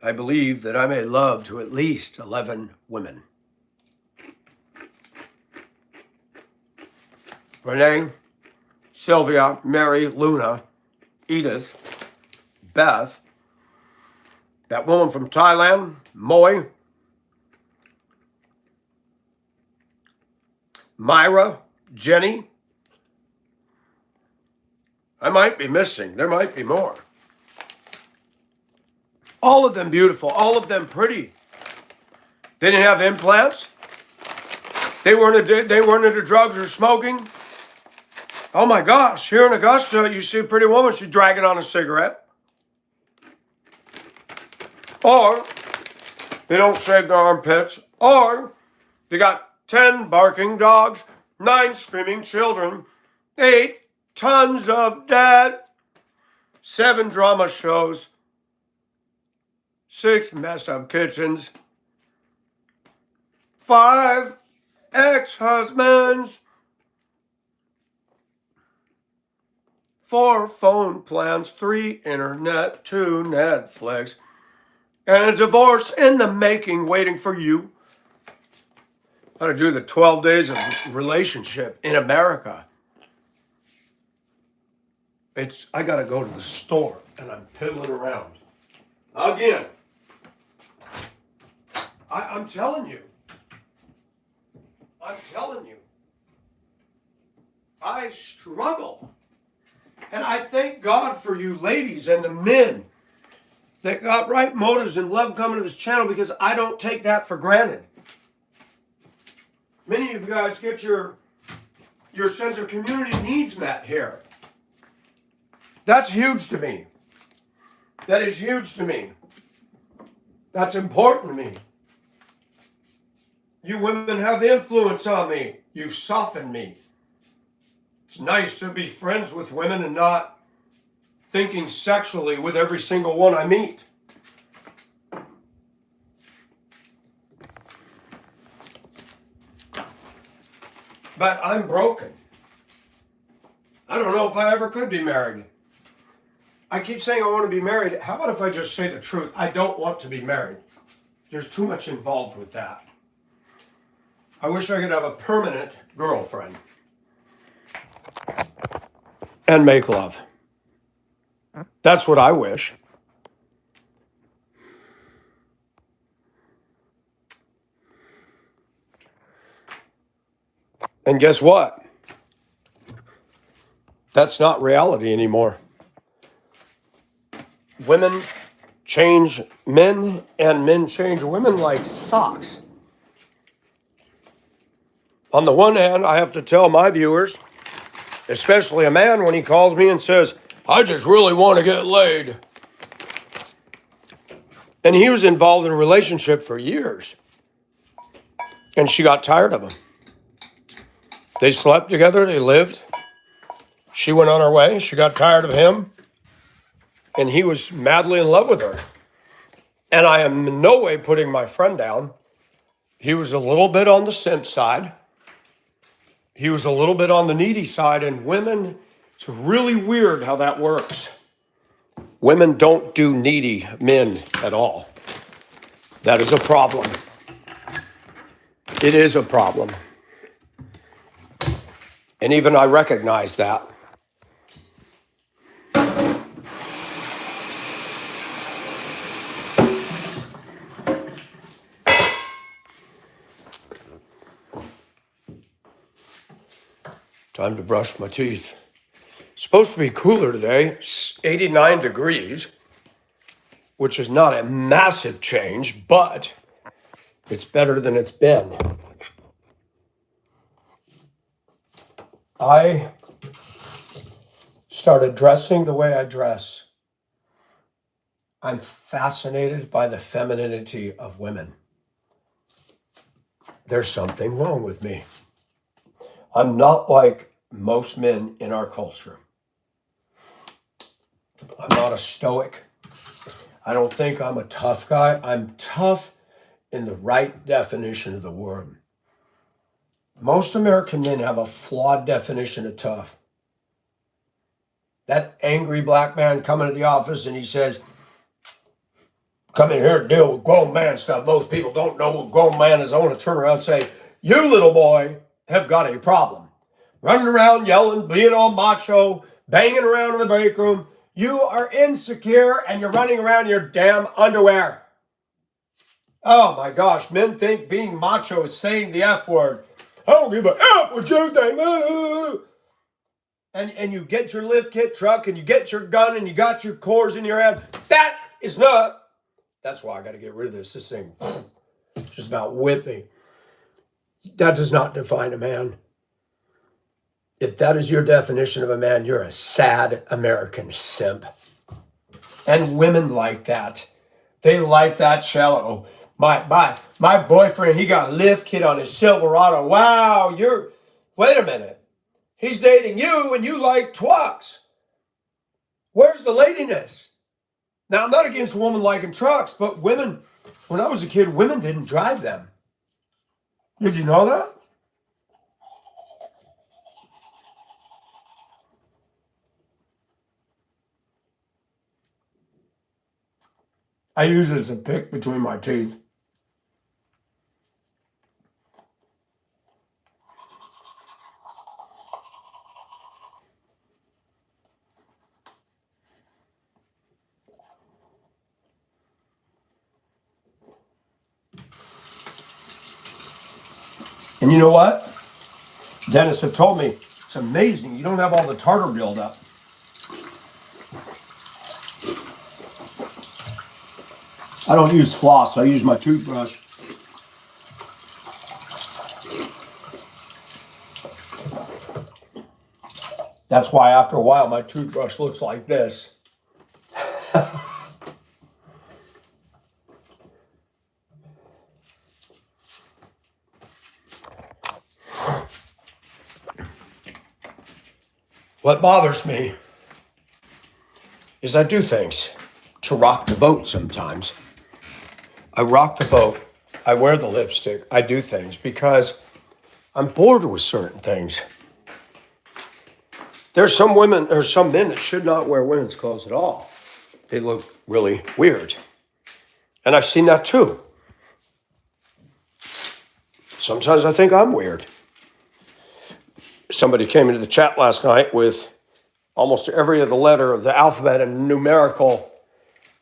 I believe that I made love to at least 11 women. Renee, Sylvia, Mary, Luna, Edith, Beth, that woman from Thailand, Moy, Myra, Jenny. I might be missing. There might be more. All of them beautiful. All of them pretty. They didn't have implants. They weren't into drugs or smoking. Oh my gosh, here in Augusta, you see a pretty woman, she's dragging on a cigarette. Or they don't shave their armpits. Or they got 10 barking dogs, 9 screaming children, 8 tons of debt, 7 drama shows, 6 messed up kitchens, 5 ex-husbands, 4 phone plans, 3 internet, 2 Netflix, and a divorce in the making waiting for you. How to do the 12 days of relationship in America. I gotta go to the store and I'm piddling around. Again. I'm telling you. I struggle. And I thank God for you ladies and the men that got right motives and love coming to this channel, because I don't take that for granted. Many of you guys get your sense of community needs met here. That's huge to me. That is huge to me. That's important to me. You women have influence on me. You soften me. It's nice to be friends with women and not thinking sexually with every single one I meet. But I'm broken. I don't know if I ever could be married. I keep saying I want to be married. How about if I just say the truth? I don't want to be married. There's too much involved with that. I wish I could have a permanent girlfriend and make love. That's what I wish. And guess what? That's not reality anymore. Women change men and men change women like socks. On the one hand, I have to tell my viewers, especially a man when he calls me and says, I just really want to get laid. And he was involved in a relationship for years. And she got tired of him. They slept together, they lived. She went on her way, she got tired of him. And he was madly in love with her. And I am in no way putting my friend down. He was a little bit on the simp side. He was a little bit on the needy side. And women, it's really weird how that works. Women don't do needy men at all. That is a problem. It is a problem. And even I recognize that. Time to brush my teeth. It's supposed to be cooler today, 89 degrees, which is not a massive change, but it's better than it's been. I started dressing the way I dress. I'm fascinated by the femininity of women. There's something wrong with me. I'm not like most men in our culture. I'm not a stoic. I don't think I'm a tough guy. I'm tough in the right definition of the word. Most American men have a flawed definition of tough. That angry black man coming to the office and he says, come in here and deal with grown man stuff. Most people don't know what grown man is. I want to turn around and say, you little boy have got a problem. Running around yelling, being all macho, banging around in the break room. You are insecure and you're running around in your damn underwear. Oh my gosh, men think being macho is saying the F word. I don't give a F what you think. And you get your lift kit truck and you get your gun and you got your cores in your hand. That is not. That's why I got to get rid of this. This thing just about whipped me. That does not define a man. If that is your definition of a man, you're a sad American simp. And women like that. They like that shallow. My boyfriend, he got a lift kit on his Silverado. Wow, wait a minute. He's dating you and you like trucks. Where's the ladiness? Now, I'm not against women liking trucks, but women, when I was a kid, women didn't drive them. Did you know that? I use it as a pick between my teeth. And you know what? Dennis had told me, it's amazing. You don't have all the tartar buildup. I don't use floss. I use my toothbrush. That's why after a while my toothbrush looks like this. What bothers me is I do things to rock the boat sometimes. I rock the boat. I wear the lipstick. I do things because I'm bored with certain things. There's some women or some men that should not wear women's clothes at all. They look really weird. And I've seen that too. Sometimes I think I'm weird. Somebody came into the chat last night with almost every other letter of the alphabet and numerical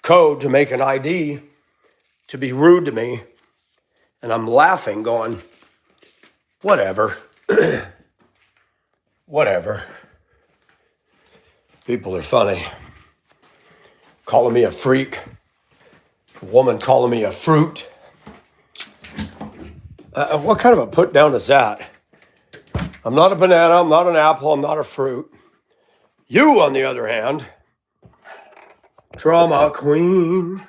code to make an ID to be rude to me. And I'm laughing, going, whatever. Whatever. People are funny. Calling me a freak. A woman calling me a fruit. What kind of a put down is that? I'm not a banana, I'm not an apple, I'm not a fruit. You, on the other hand, drama queen,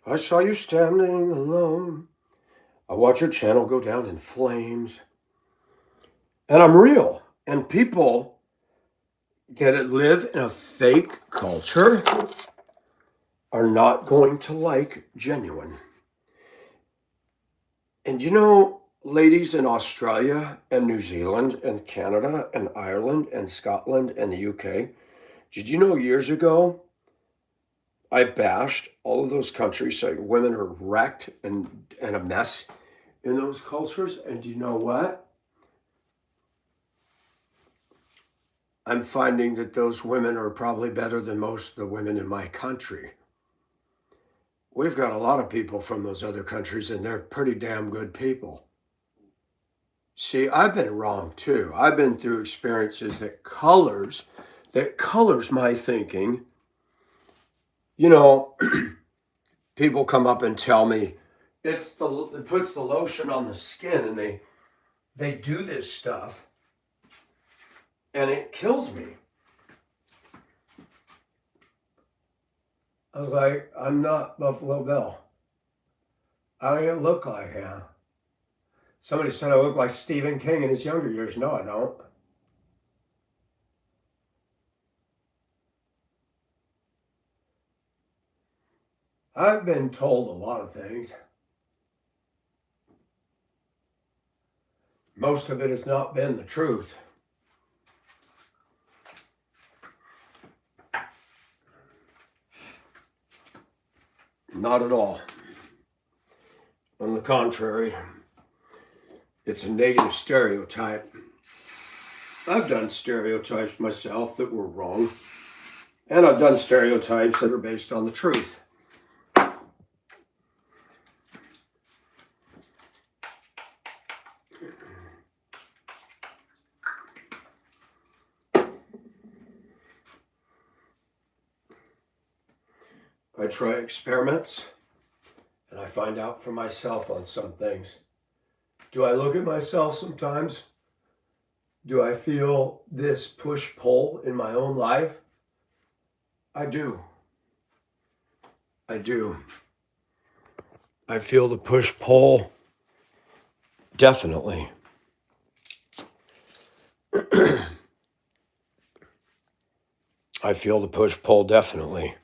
I saw you standing alone. I watch your channel go down in flames. And I'm real. And people that live in a fake culture are not going to like genuine. And you know, ladies in Australia and New Zealand and Canada and Ireland and Scotland and the UK, did you know years ago I bashed all of those countries saying women are wrecked and a mess in those cultures? And do you know what? I'm finding that those women are probably better than most of the women in my country. We've got a lot of people from those other countries and they're pretty damn good people. See, I've been wrong too. I've been through experiences that colors my thinking. You know, people come up and tell me it puts the lotion on the skin, and they do this stuff, and it kills me. I was like, I'm not Buffalo Bill. I don't even look like him. Somebody said I look like Stephen King in his younger years. No, I don't. I've been told a lot of things. Most of it has not been the truth. Not at all. On the contrary, it's a negative stereotype. I've done stereotypes myself that were wrong, and I've done stereotypes that are based on the truth. I try experiments and I find out for myself on some things. Do I look at myself sometimes? Do I feel this push-pull in my own life? I do. I do. I feel the push-pull, definitely. I feel the push-pull, definitely.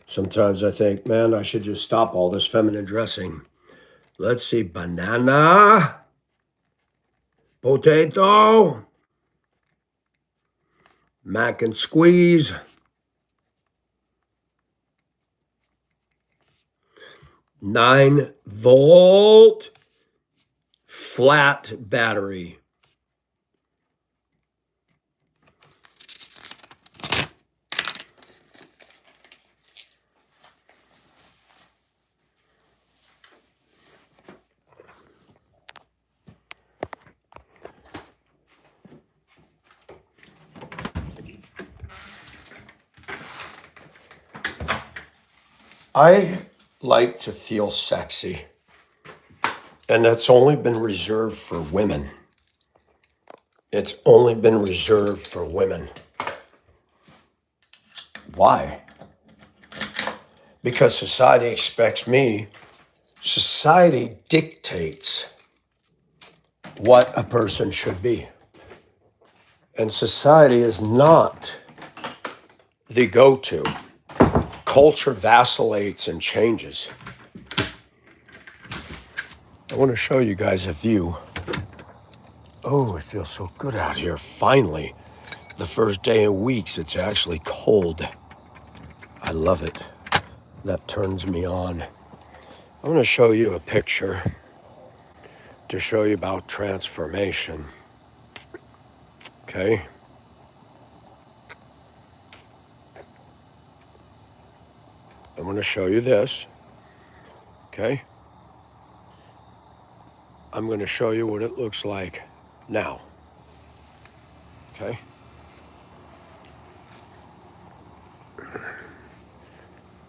Sometimes I think, man, I should just stop all this feminine dressing. Let's see, banana, potato, mac and squeeze, 9-volt flat battery. I like to feel sexy, and that's only been reserved for women. It's only been reserved for women. Why? Because society expects me. Society dictates what a person should be. And society is not the go-to. Culture vacillates and changes. I want to show you guys a view. Oh, it feels so good out here. Finally, the first day in weeks, it's actually cold. I love it. That turns me on. I'm going to show you a picture to show you about transformation. Okay? I'm going to show you this. Okay? I'm going to show you what it looks like now. Okay?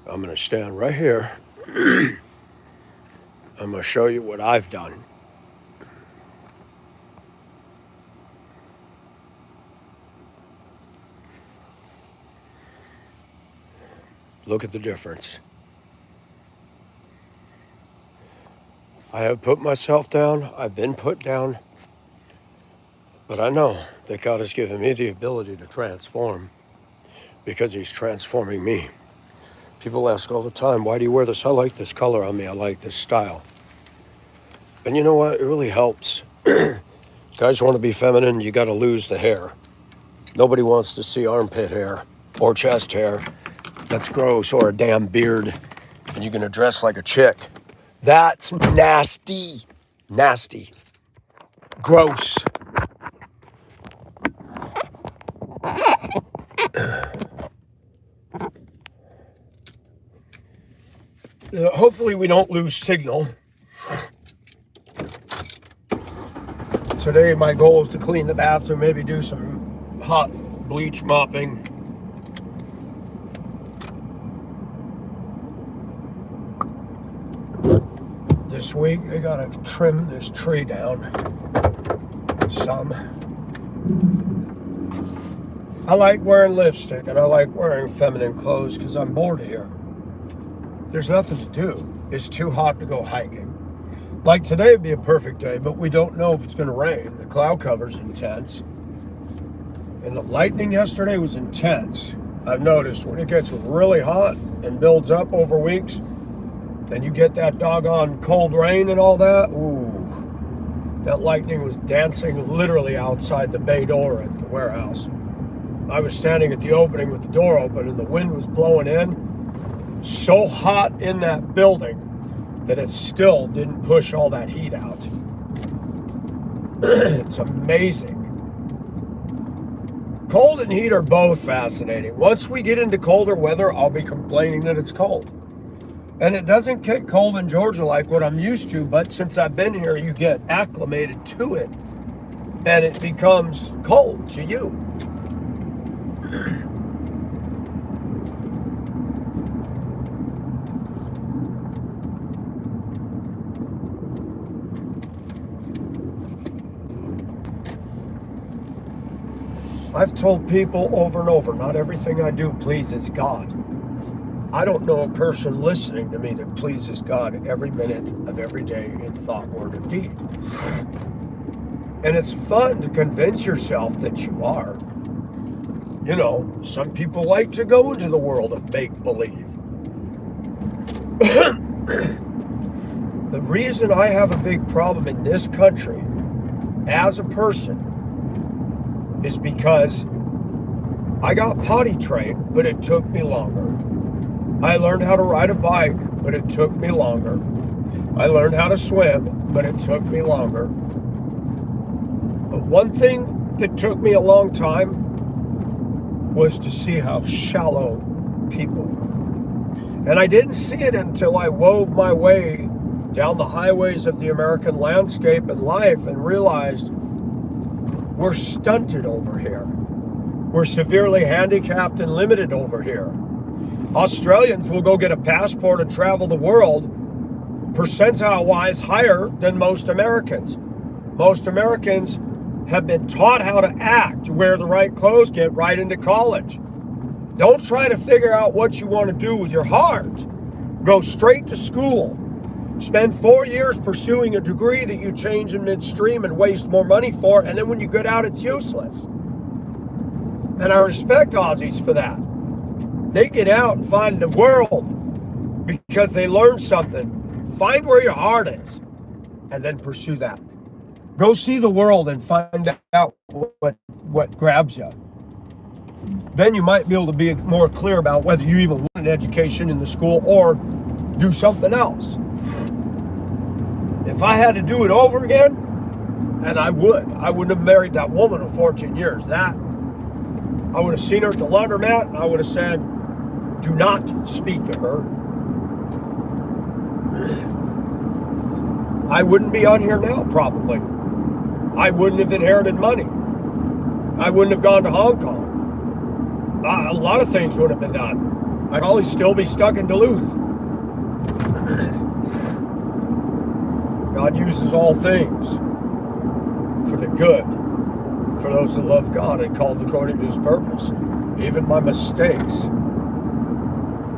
I'm going to stand right here. I'm going to show you what I've done. Look at the difference. I have put myself down. I've been put down. But I know that God has given me the ability to transform because He's transforming me. People ask all the time, why do you wear this? I like this color on me. I like this style. And you know what? It really helps. Guys want to be feminine, you got to lose the hair. Nobody wants to see armpit hair or chest hair. That's gross, or a damn beard, and you're gonna dress like a chick. That's nasty. Nasty. Gross. Hopefully we don't lose signal. Today my goal is to clean the bathroom, maybe do some hot bleach mopping. This week I gotta trim this tree down some. I like wearing lipstick and I like wearing feminine clothes because I'm bored here. There's nothing to do. It's too hot to go hiking. Like today would be a perfect day, but we don't know if it's gonna rain. The cloud cover's intense. And the lightning yesterday was intense. I've noticed when it gets really hot and builds up over weeks, and you get that doggone cold rain and all that, ooh, that lightning was dancing literally outside the bay door at the warehouse. I was standing at the opening with the door open and the wind was blowing in. So hot in that building that it still didn't push all that heat out. It's amazing. Cold and heat are both fascinating. Once we get into colder weather, I'll be complaining that it's cold. And it doesn't get cold in Georgia like what I'm used to, but since I've been here, you get acclimated to it. and it becomes cold to you. I've told people over and over, not everything I do pleases God. I don't know a person listening to me that pleases God every minute of every day in thought, word, and deed. And it's fun to convince yourself that you are. You know, some people like to go into the world of make-believe. The reason I have a big problem in this country as a person is because I got potty trained, but it took me longer. I learned how to ride a bike, but it took me longer. I learned how to swim, but it took me longer. But one thing that took me a long time was to see how shallow people were. And I didn't see it until I wove my way down the highways of the American landscape and life and realized we're stunted over here. We're severely handicapped and limited over here. Australians will go get a passport and travel the world percentile-wise higher than most Americans. Most Americans have been taught how to act, wear the right clothes, get right into college. Don't try to figure out what you want to do with your heart. Go straight to school. Spend 4 years pursuing a degree that you change in midstream and waste more money for, and then when you get out, it's useless. And I respect Aussies for that. They get out and find the world because they learn something. Find where your heart is and then pursue that. Go see the world and find out what grabs you. Then you might be able to be more clear about whether you even want an education in the school or do something else. If I had to do it over again, and I wouldn't have married that woman of 14 years. I would have seen her at the laundromat and I would have said, do not speak to her. I wouldn't be on here now, probably. I wouldn't have inherited money. I wouldn't have gone to Hong Kong. A lot of things would have been done. I'd probably still be stuck in Duluth. God uses all things for the good, for those that love God and called according to his purpose. Even my mistakes.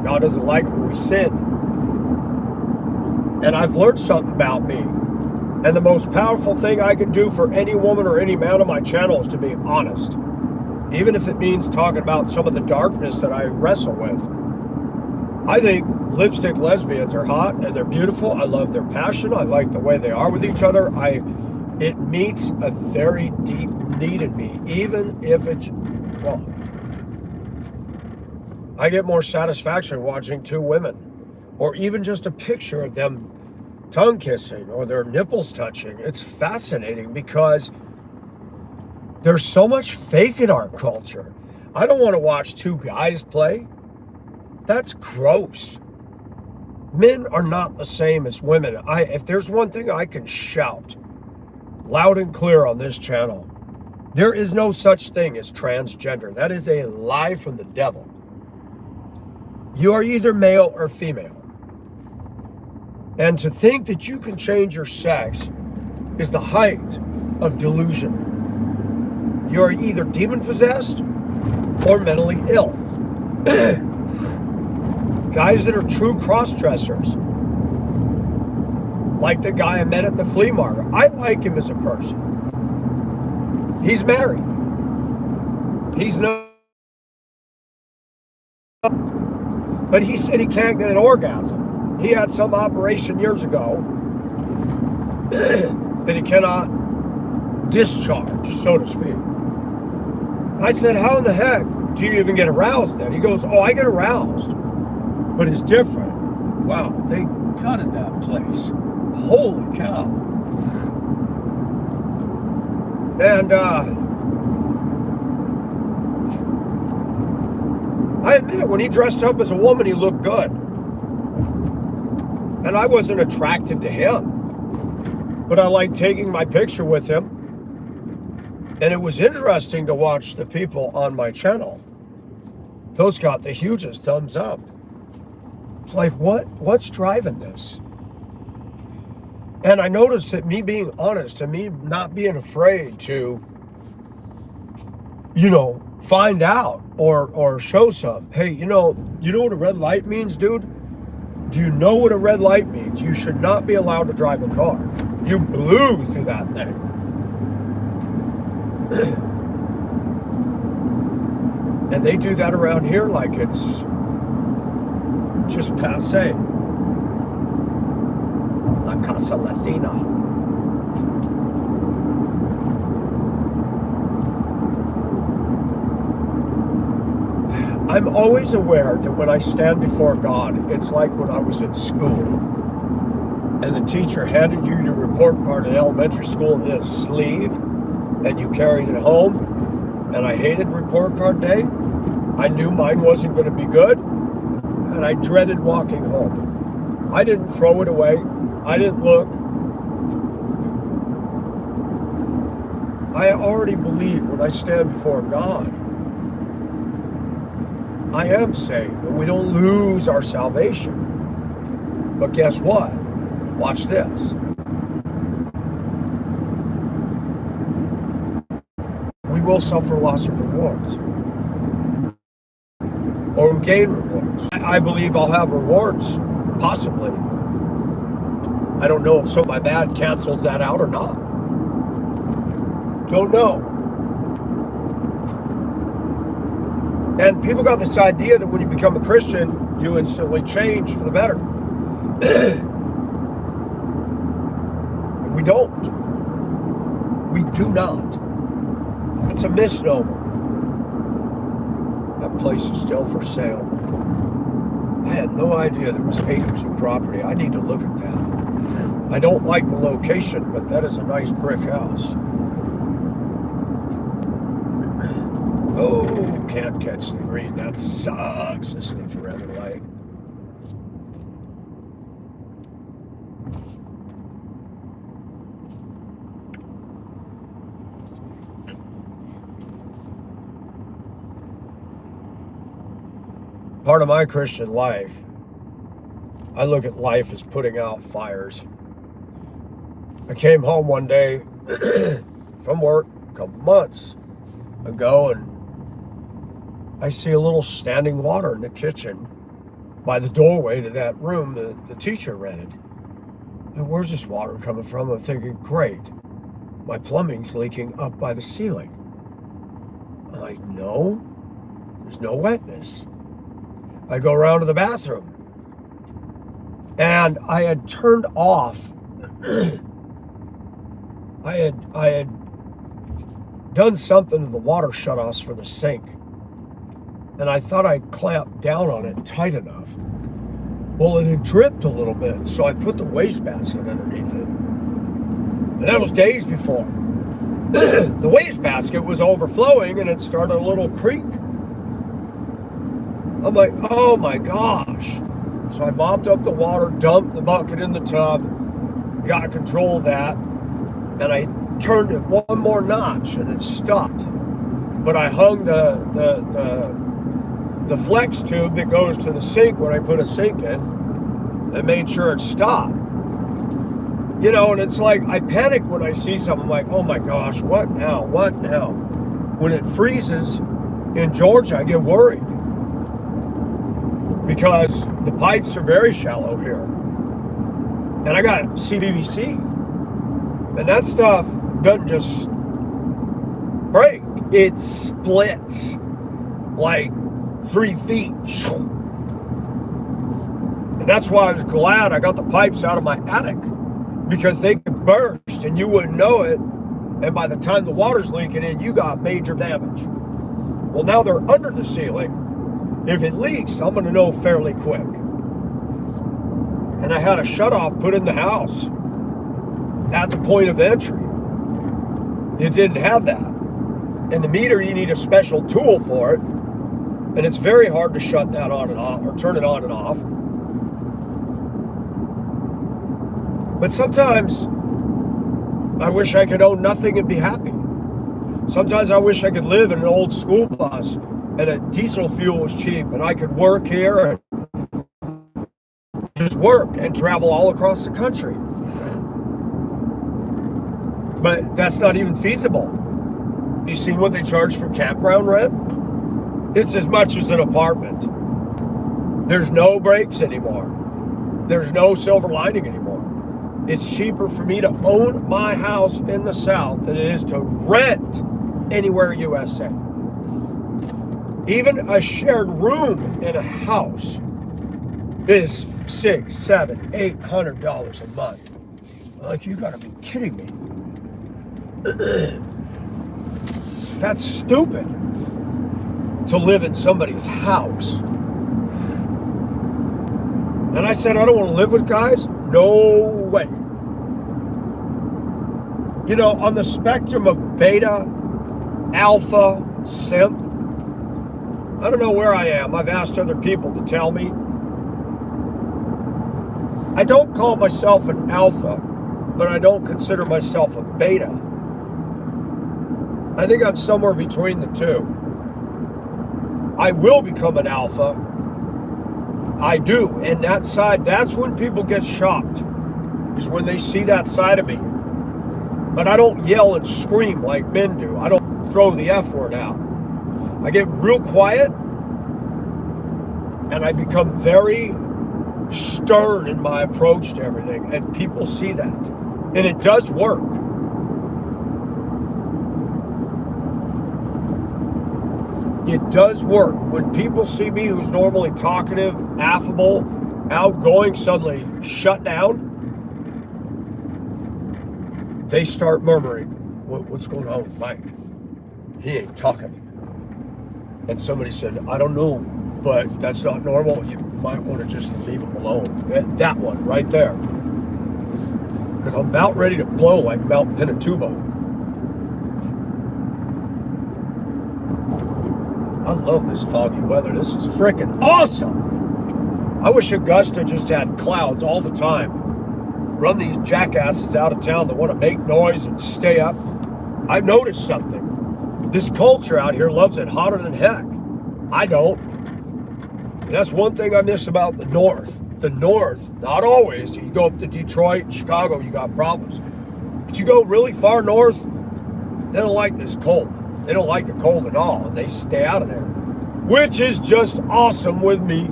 God doesn't like it when we sin. And I've learned something about me. And the most powerful thing I can do for any woman or any man on my channel is to be honest. Even if it means talking about some of the darkness that I wrestle with. I think lipstick lesbians are hot and they're beautiful. I love their passion. I like the way they are with each other. It meets a very deep need in me, even if it's wrong. I get more satisfaction watching two women, or even just a picture of them tongue kissing or their nipples touching. It's fascinating because there's so much fake in our culture. I don't want to watch two guys play. That's gross. Men are not the same as women. If there's one thing I can shout loud and clear on this channel, there is no such thing as transgender. That is a lie from the devil. You are either male or female. And to think that you can change your sex is the height of delusion. You are either demon-possessed or mentally ill. Guys that are true cross-dressers, like the guy I met at the flea market, I like him as a person. He's married. He's not. But he said he can't get an orgasm. He had some operation years ago that he cannot discharge, so to speak. I said, how in the heck do you even get aroused then? He goes, oh, I get aroused, but it's different. Wow, they gutted that place. Holy cow. And I admit, when he dressed up as a woman, he looked good. And I wasn't attracted to him. But I liked taking my picture with him. And it was interesting to watch the people on my channel. Those got the hugest thumbs up. It's like, what's driving this? And I noticed that me being honest and me not being afraid to, find out or show some. Hey, you know what a red light means, dude? Do you know what a red light means? You should not be allowed to drive a car. You blew through that thing. And they do that around here like it's just passé. La Casa Latina. I'm always aware that when I stand before God, it's like when I was in school and the teacher handed you your report card in elementary school in a sleeve and you carried it home, and I hated report card day. I knew mine wasn't going to be good, and I dreaded walking home. I didn't throw it away. I didn't look. I already believe when I stand before God, I am saved, and we don't lose our salvation. But guess what? Watch this. We will suffer loss of rewards. Or gain rewards. I believe I'll have rewards, possibly. I don't know if some of my bad cancels that out or not. Don't know. And people got this idea that when you become a Christian, you instantly change for the better. We don't. We do not. It's a misnomer. That place is still for sale. I had no idea there was acres of property. I need to look at that. I don't like the location, but that is a nice brick house. Oh, can't catch the green. That sucks. This is a forever light. Part of my Christian life, I look at life as putting out fires. I came home one day from work a couple months ago, and I see a little standing water in the kitchen by the doorway to that room the teacher rented. And where's this water coming from? I'm thinking, great, my plumbing's leaking up by the ceiling. I'm like, no, there's no wetness. I go around to the bathroom, and I had turned off. I had done something to the water shutoffs for the sink, and I thought I'd clamped down on it tight enough. Well, it had dripped a little bit, so I put the wastebasket underneath it, and that was days before. The wastebasket was overflowing, and it started a little creek. I'm like, oh my gosh. So I mopped up the water, dumped the bucket in the tub, got control of that, and I turned it one more notch and it stopped. But I hung the flex tube that goes to the sink when I put a sink in and made sure it stopped. And it's like I panic when I see something like, oh my gosh, what now? What now? When it freezes in Georgia, I get worried, because the pipes are very shallow here. And I got CPVC. And that stuff doesn't just break. It splits like 3 feet. And that's why I was glad I got the pipes out of my attic, because they could burst and you wouldn't know it. And by the time the water's leaking in, you got major damage. Well, now they're under the ceiling. If it leaks, I'm going to know fairly quick. And I had a shutoff put in the house at the point of entry. It didn't have that. And the meter, you need a special tool for it. And it's very hard to shut that on and off, or turn it on and off. But sometimes I wish I could own nothing and be happy. Sometimes I wish I could live in an old school bus and that diesel fuel was cheap and I could work here and just work and travel all across the country. But that's not even feasible. You seen what they charge for campground rent? It's as much as an apartment. There's no breaks anymore. There's no silver lining anymore. It's cheaper for me to own my house in the South than it is to rent anywhere USA. Even a shared room in a house is $600, $700, $800 a month. Like, you gotta be kidding me. That's stupid to live in somebody's house. And I said, I don't want to live with guys. No way. You know, on the spectrum of beta, alpha, simp, I don't know where I am. I've asked other people to tell me. I don't call myself an alpha, but I don't consider myself a beta. I think I'm somewhere between the two. I will become an alpha. I do. And that side, that's when people get shocked, is when they see that side of me. But I don't yell and scream like men do. I don't throw the F word out. I get real quiet and I become very stern in my approach to everything. And people see that. And it does work. It does work. When people see me, who's normally talkative, affable, outgoing, suddenly shut down, they start murmuring, what's going on with Mike? He ain't talking. And somebody said, I don't know, but that's not normal. You might want to just leave him alone. That one right there. Because I'm about ready to blow like Mount Pinatubo. I love this foggy weather. This is freaking awesome. I wish Augusta just had clouds all the time. Run these jackasses out of town that want to make noise and stay up. I've noticed something. This culture out here loves it hotter than heck. I don't. And that's one thing I miss about the North. The North, not always. You go up to Detroit, Chicago, you got problems. But you go really far north, they don't like this cold. They don't like the cold at all, and they stay out of there, which is just awesome with me.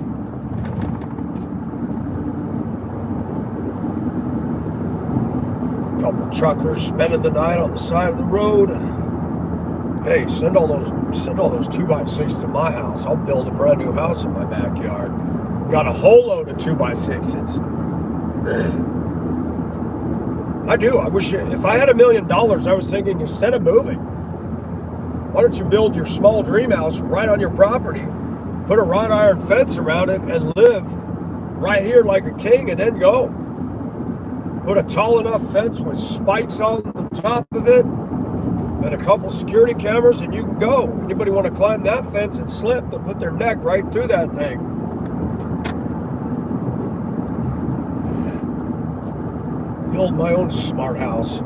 Couple truckers spending the night on the side of the road. Hey, send all those 2x6s to my house. I'll build a brand new house in my backyard. Got a whole load of 2x6s. I do. I wish if I had $1 million, I was thinking instead of moving, why don't you build your small dream house right on your property, put a wrought iron fence around it, and live right here like a king, and then go. Put a tall enough fence with spikes on the top of it and a couple security cameras, and you can go. Anybody want to climb that fence and slip, they'll put their neck right through that thing. Build my own smart house.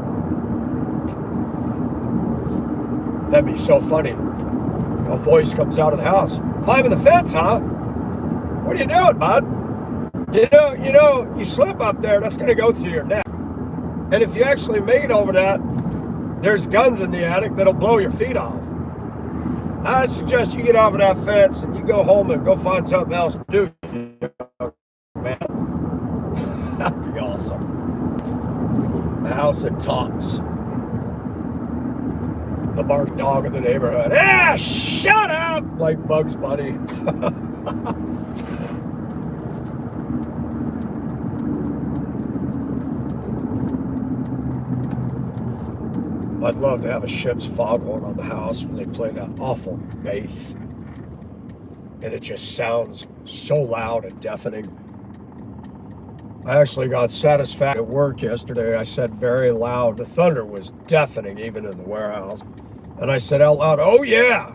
That'd be so funny. A voice comes out of the house. Climbing the fence, huh? What are you doing, bud? You slip up there, that's gonna go through your neck. And if you actually make it over that, there's guns in the attic that'll blow your feet off. I suggest you get off of that fence and you go home and go find something else to do, man. That'd be awesome. A house that talks. The bark dog in the neighborhood. Ah, shut up! Like Bugs Bunny. I'd love to have a ship's foghorn on the house when they play that awful bass. And it just sounds so loud and deafening. I actually got satisfaction at work yesterday. I said very loud. The thunder was deafening even in the warehouse. And I said out loud, oh yeah,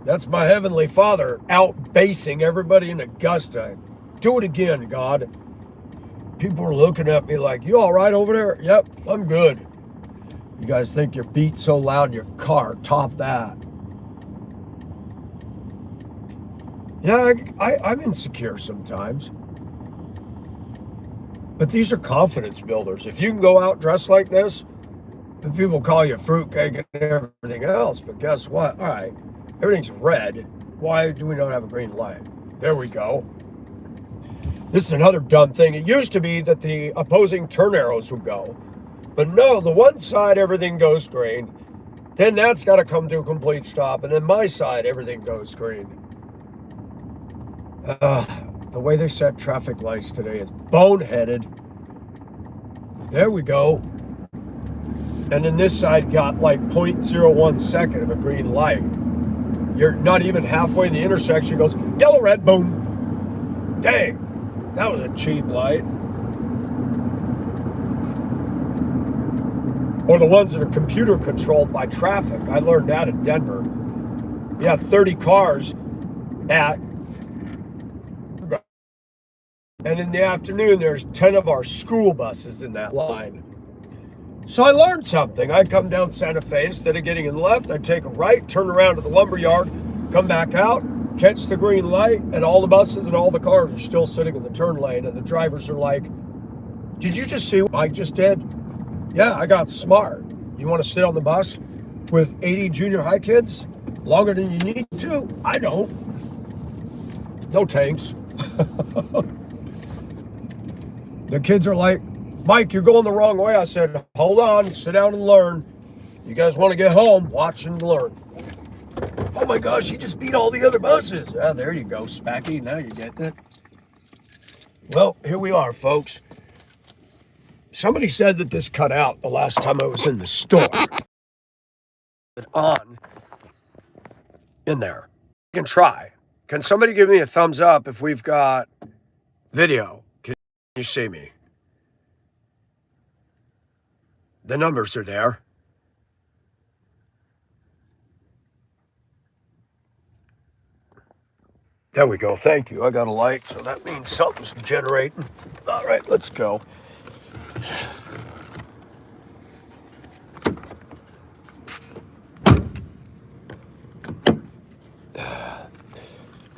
that's my Heavenly Father out bassing everybody in Augusta. Do it again, God. People are looking at me like, you all right over there? Yep, I'm good. You guys think your beat's so loud in your car, top that. Yeah, I'm insecure sometimes. But these are confidence builders. If you can go out dressed like this, and people call you fruitcake and everything else, but guess what? All right, everything's red. Why do we not have a green light? There we go. This is another dumb thing. It used to be that the opposing turn arrows would go. But no, the one side, everything goes green. Then that's got to come to a complete stop. And then my side, everything goes green. The way they set traffic lights today is boneheaded. There we go. And then this side got like 0.01 second of a green light. You're not even halfway in the intersection. It goes yellow, red, boom. Dang. That was a cheap light. Or the ones that are computer controlled by traffic. I learned that in Denver. You have 30 cars at, and in the afternoon, there's 10 of our school buses in that line. So I learned something. I come down Santa Fe, instead of getting in the left, I take a right, turn around to the lumber yard, come back out, catch the green light, and all the buses and all the cars are still sitting in the turn lane, and the drivers are like, did you just see what I just did? Yeah, I got smart. You want to sit on the bus with 80 junior high kids longer than you need to? I don't. No tanks. The kids are like, Mike, you're going the wrong way. I said, hold on, sit down and learn. You guys want to get home, watch and learn. Oh my gosh, he just beat all the other buses. Ah, there you go, Spacky. Now you're getting it. Well, here we are, folks. Somebody said that this cut out the last time I was in the store. On in there. You can try. Can somebody give me a thumbs up if we've got video? Can you see me? The numbers are there. There we go. Thank you. I got a light, so that means something's generating. All right, let's go.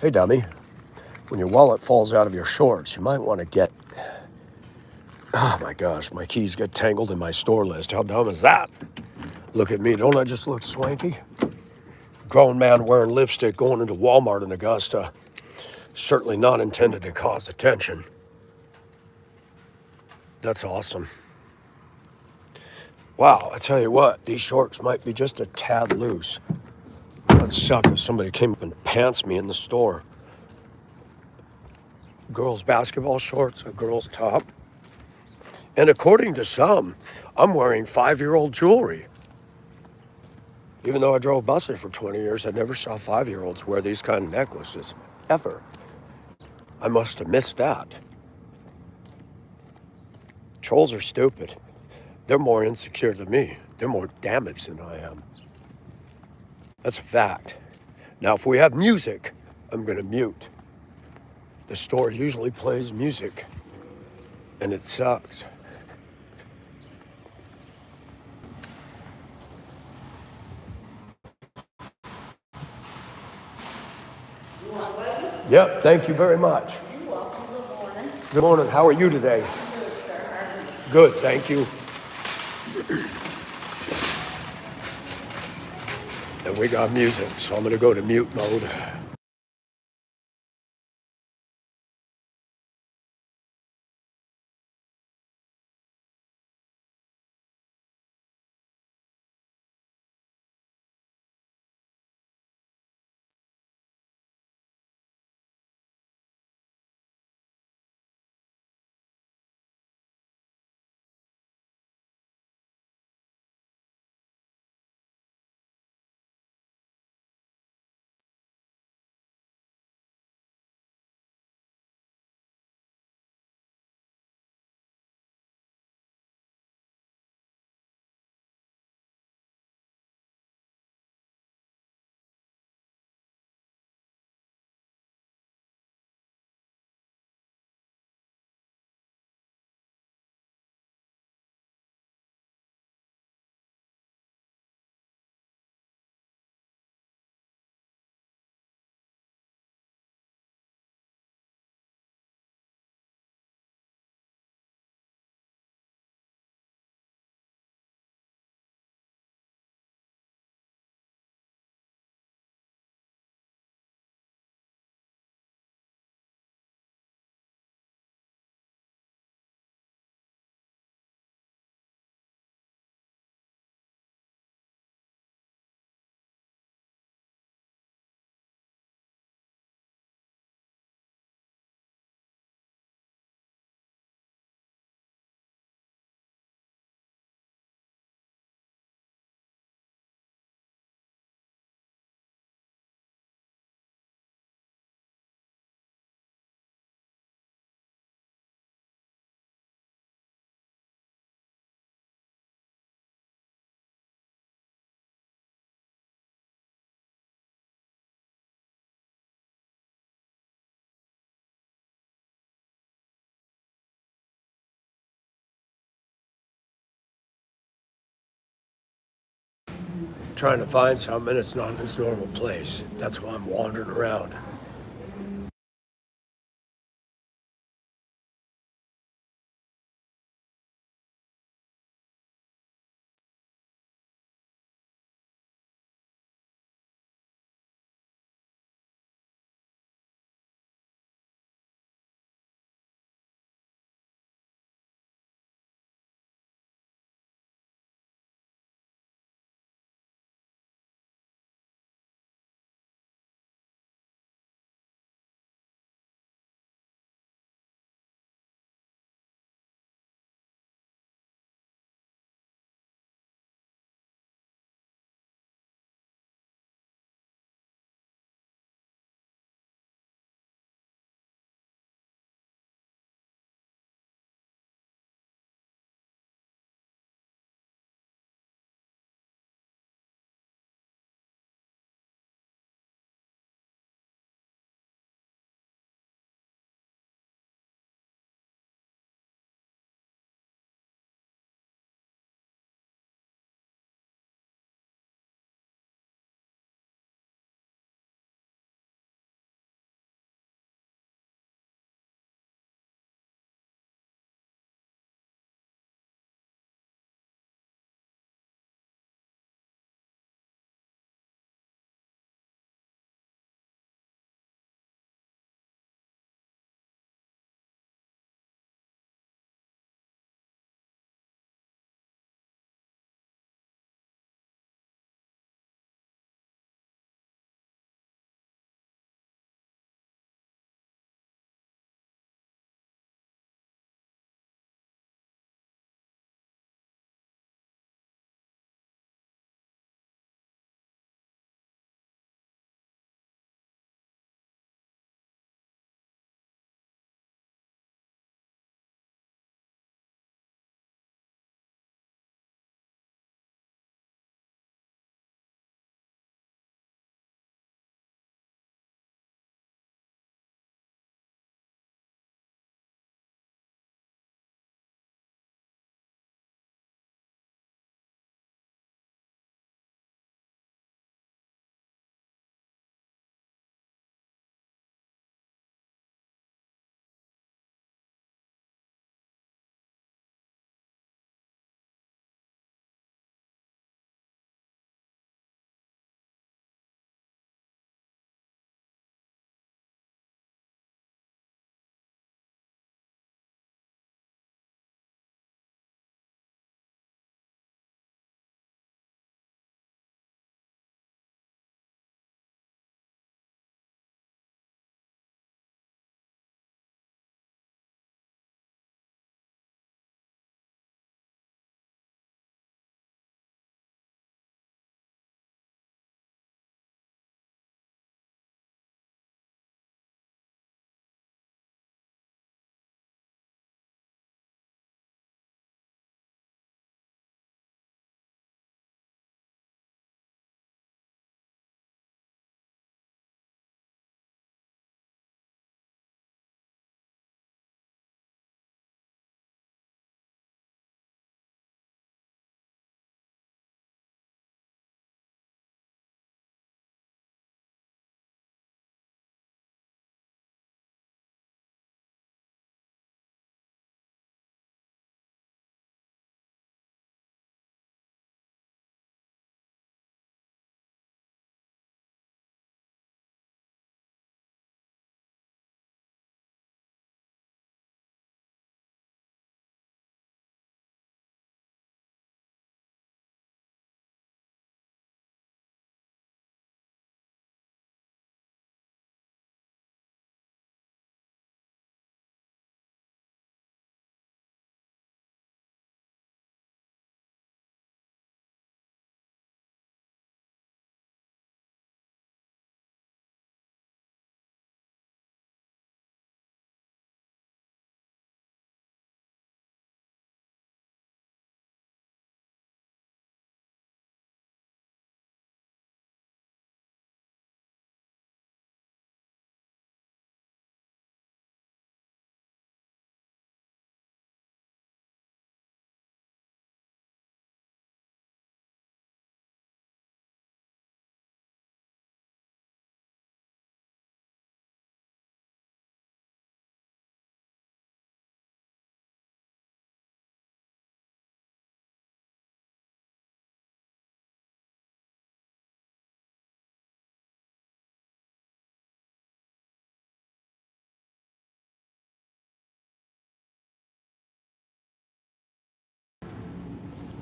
Hey, dummy. When your wallet falls out of your shorts, you might want to get... Oh my gosh, my keys get tangled in my store list. How dumb is that? Look at me. Don't I just look swanky? Grown man wearing lipstick going into Walmart in Augusta. Certainly not intended to cause attention. That's awesome. Wow, I tell you what, these shorts might be just a tad loose. That'd suck if somebody came up and pants me in the store. Girls' basketball shorts, a girl's top. And according to some, I'm wearing 5-year-old jewelry. Even though I drove buses for 20 years, I never saw 5-year-olds wear these kind of necklaces, ever. I must have missed that. Trolls are stupid. They're more insecure than me. They're more damaged than I am. That's a fact. Now, if we have music, I'm going to mute. The store usually plays music, and it sucks. Yep, thank you very much. You're welcome. Good morning. Good morning. How are you today? Good, sir. How are you? Good, thank you. And we got music, so I'm going to go to mute mode. trying to find something and it's not in its normal place. That's why I'm wandering around.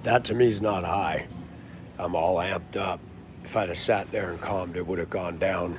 That to me is not high. I'm all amped up. If I'd have sat there and calmed, it would have gone down.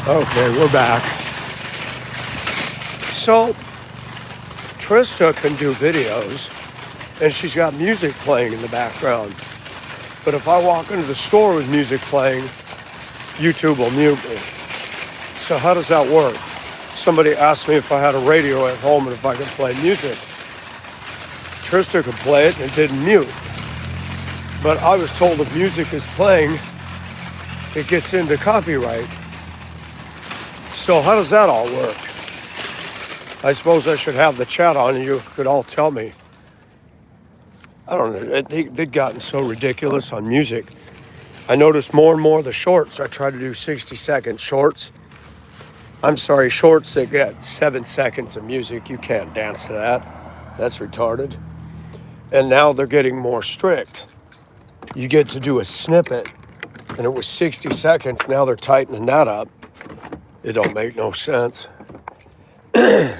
Okay, we're back. So, Trista can do videos, and she's got music playing in the background. But if I walk into the store with music playing, YouTube will mute me. So how does that work? Somebody asked me if I had a radio at home and if I could play music. Trista could play it and it didn't mute. But I was told if music is playing, it gets into copyright. So how does that all work? I suppose I should have the chat on and you could all tell me. I don't know. They've gotten so ridiculous on music. I noticed more and more the shorts. I try to do 60-second shorts. I'm sorry, shorts that get 7 seconds of music. You can't dance to that. That's retarded. And now they're getting more strict. You get to do a snippet, and it was 60 seconds. Now they're tightening that up. It don't make no sense. I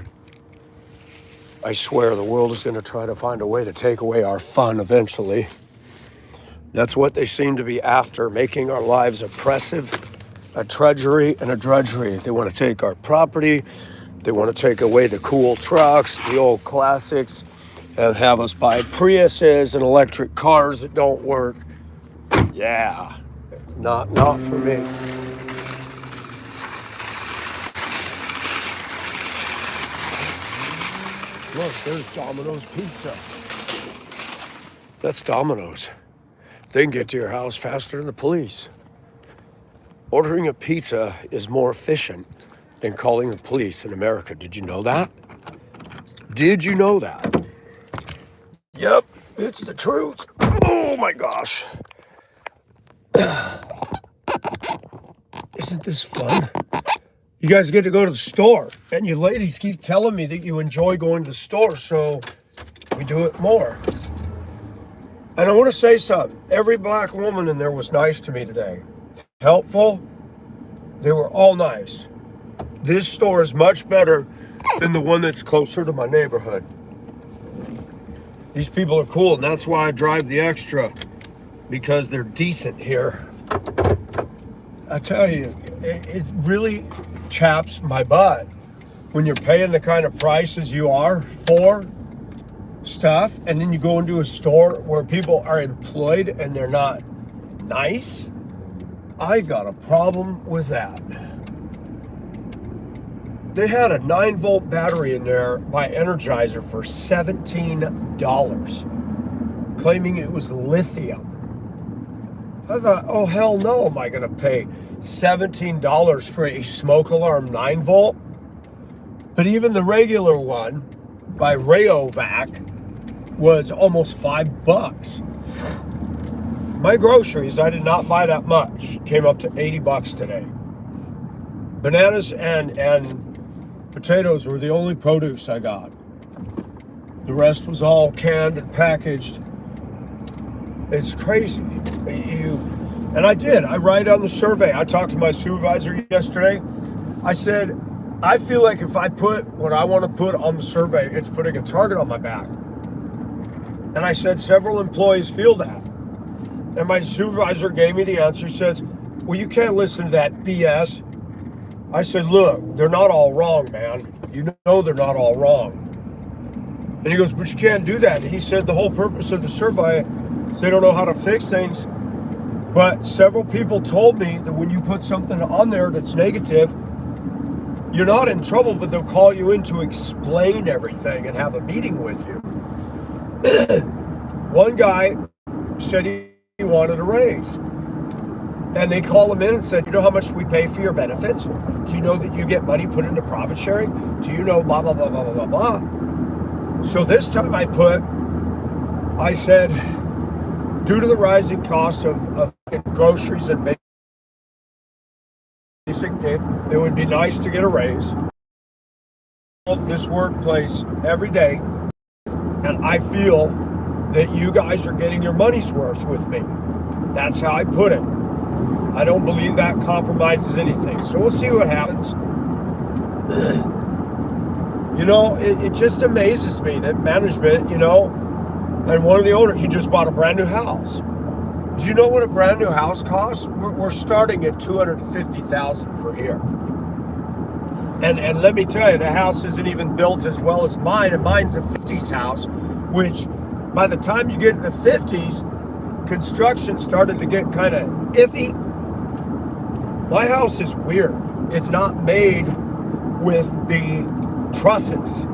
swear the world is going to try to find a way to take away our fun eventually. That's what they seem to be after, making our lives oppressive, a drudgery and a drudgery. They want to take our property. They want to take away the cool trucks, the old classics, and have us buy Priuses and electric cars that don't work. Yeah, not for me. Look, there's Domino's Pizza. That's Domino's. They can get to your house faster than the police. Ordering a pizza is more efficient than calling the police in America. Did you know that? Did you know that? Yep, it's the truth. Oh my gosh. Isn't this fun? You guys get to go to the store, and you ladies keep telling me that you enjoy going to the store, so we do it more. And I want to say something. Every black woman in there was nice to me today. Helpful. They were all nice. This store is much better than the one that's closer to my neighborhood. These people are cool, and that's why I drive the extra, because they're decent here. I tell you, it really chaps my butt when you're paying the kind of prices you are for stuff, and then you go into a store where people are employed and they're not nice. I got a problem with that. They had a 9-volt battery in there by Energizer for $17, claiming it was lithium. I thought, oh hell no, am I gonna pay $17 for a smoke alarm 9-volt? But even the regular one by Rayovac was almost $5. My groceries, I did not buy that much. Came up to $80 today. Bananas and potatoes were the only produce I got. The rest was all canned and packaged. It's crazy. And I did. I write on the survey. I talked to my supervisor yesterday. I said, I feel like if I put what I want to put on the survey, it's putting a target on my back. And I said several employees feel that. And my supervisor gave me the answer. He says, well, you can't listen to that BS. I said, look, they're not all wrong, man. You know they're not all wrong. And he goes, but you can't do that. And he said the whole purpose of the survey is they don't know how to fix things. But several people told me that when you put something on there that's negative, you're not in trouble, but they'll call you in to explain everything and have a meeting with you. One guy said he wanted a raise. And they called him in and said, you know how much we pay for your benefits? Do you know that you get money put into profit sharing? Do you know blah, blah, blah, blah, blah, blah, blah? So this time I said, due to the rising cost of groceries and basic, it would be nice to get a raise. This workplace every day, and I feel that you guys are getting your money's worth with me. That's how I put it. I don't believe that compromises anything. So we'll see what happens. You know, it just amazes me that management, you know, and one of the owners, he just bought a brand new house. Do you know what a brand new house costs? We're starting at $250,000 for here. And let me tell you, the house isn't even built as well as mine, and mine's a 50s house, which by the time you get to the 50s, construction started to get kind of iffy. My house is weird. It's not made with the trusses.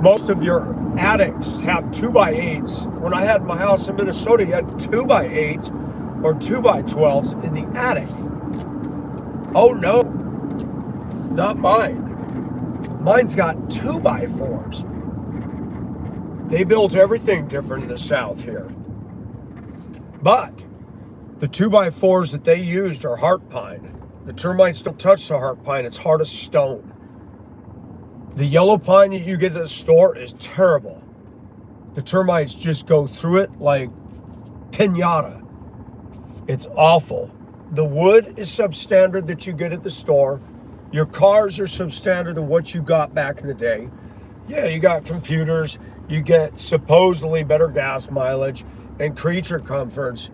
Most of your attics have 2x8s. When I had my house in Minnesota, you had 2x8s or 2x12s in the attic. Oh no, not mine. Mine's got 2x4s. They built everything different in the South here. But the 2x4s that they used are heart pine. The termites don't touch the heart pine, it's hard as stone. The yellow pine that you get at the store is terrible. The termites just go through it like pinata. It's awful. The wood is substandard that you get at the store. Your cars are substandard to what you got back in the day. Yeah, you got computers, you get supposedly better gas mileage and creature comforts,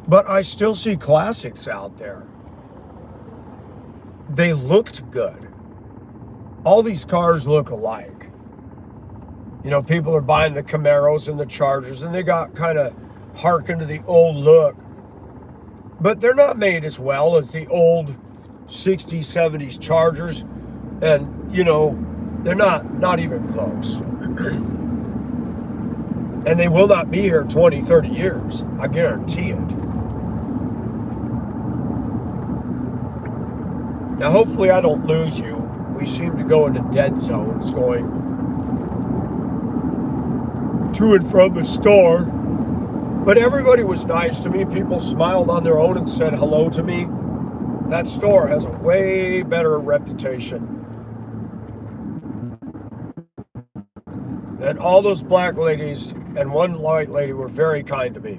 but I still see classics out there. They looked good. All these cars look alike. You know, people are buying the Camaros and the Chargers, and they got kind of harkened to the old look. But they're not made as well as the old 60s, 70s Chargers. And, you know, they're not even close. And they will not be here 20, 30 years. I guarantee it. Now, hopefully I don't lose you. We seem to go into dead zones going to and from the store. But everybody was nice to me. People smiled on their own and said hello to me. That store has a way better reputation. And all those black ladies and one white lady were very kind to me,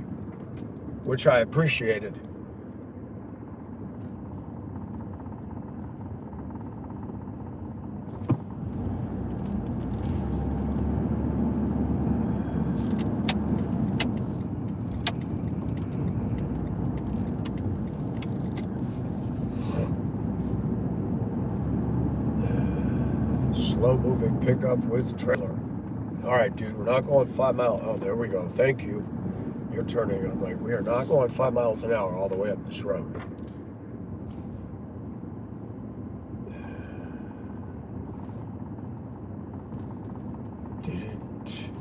which I appreciated. Slow-moving pickup with trailer. All right, dude, we're not going 5 miles. Oh, there we go. Thank you. You're turning. I'm like, we are not going 5 miles an hour all the way up this road.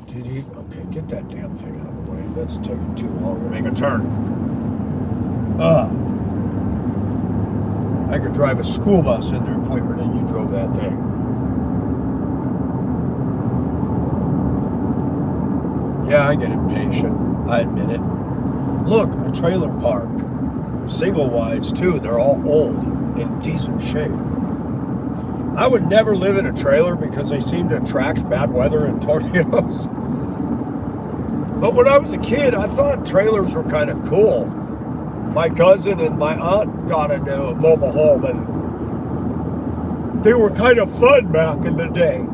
Did he? Okay, get that damn thing out of the way. That's taking too long to make a turn. I could drive a school bus in there quicker than you drove that thing. Yeah, I get impatient. I admit it. Look, a trailer park. Single wides, too. They're all old, in decent shape. I would never live in a trailer because they seem to attract bad weather and tornadoes. But when I was a kid, I thought trailers were kind of cool. My cousin and my aunt got into a mobile home, and they were kind of fun back in the day.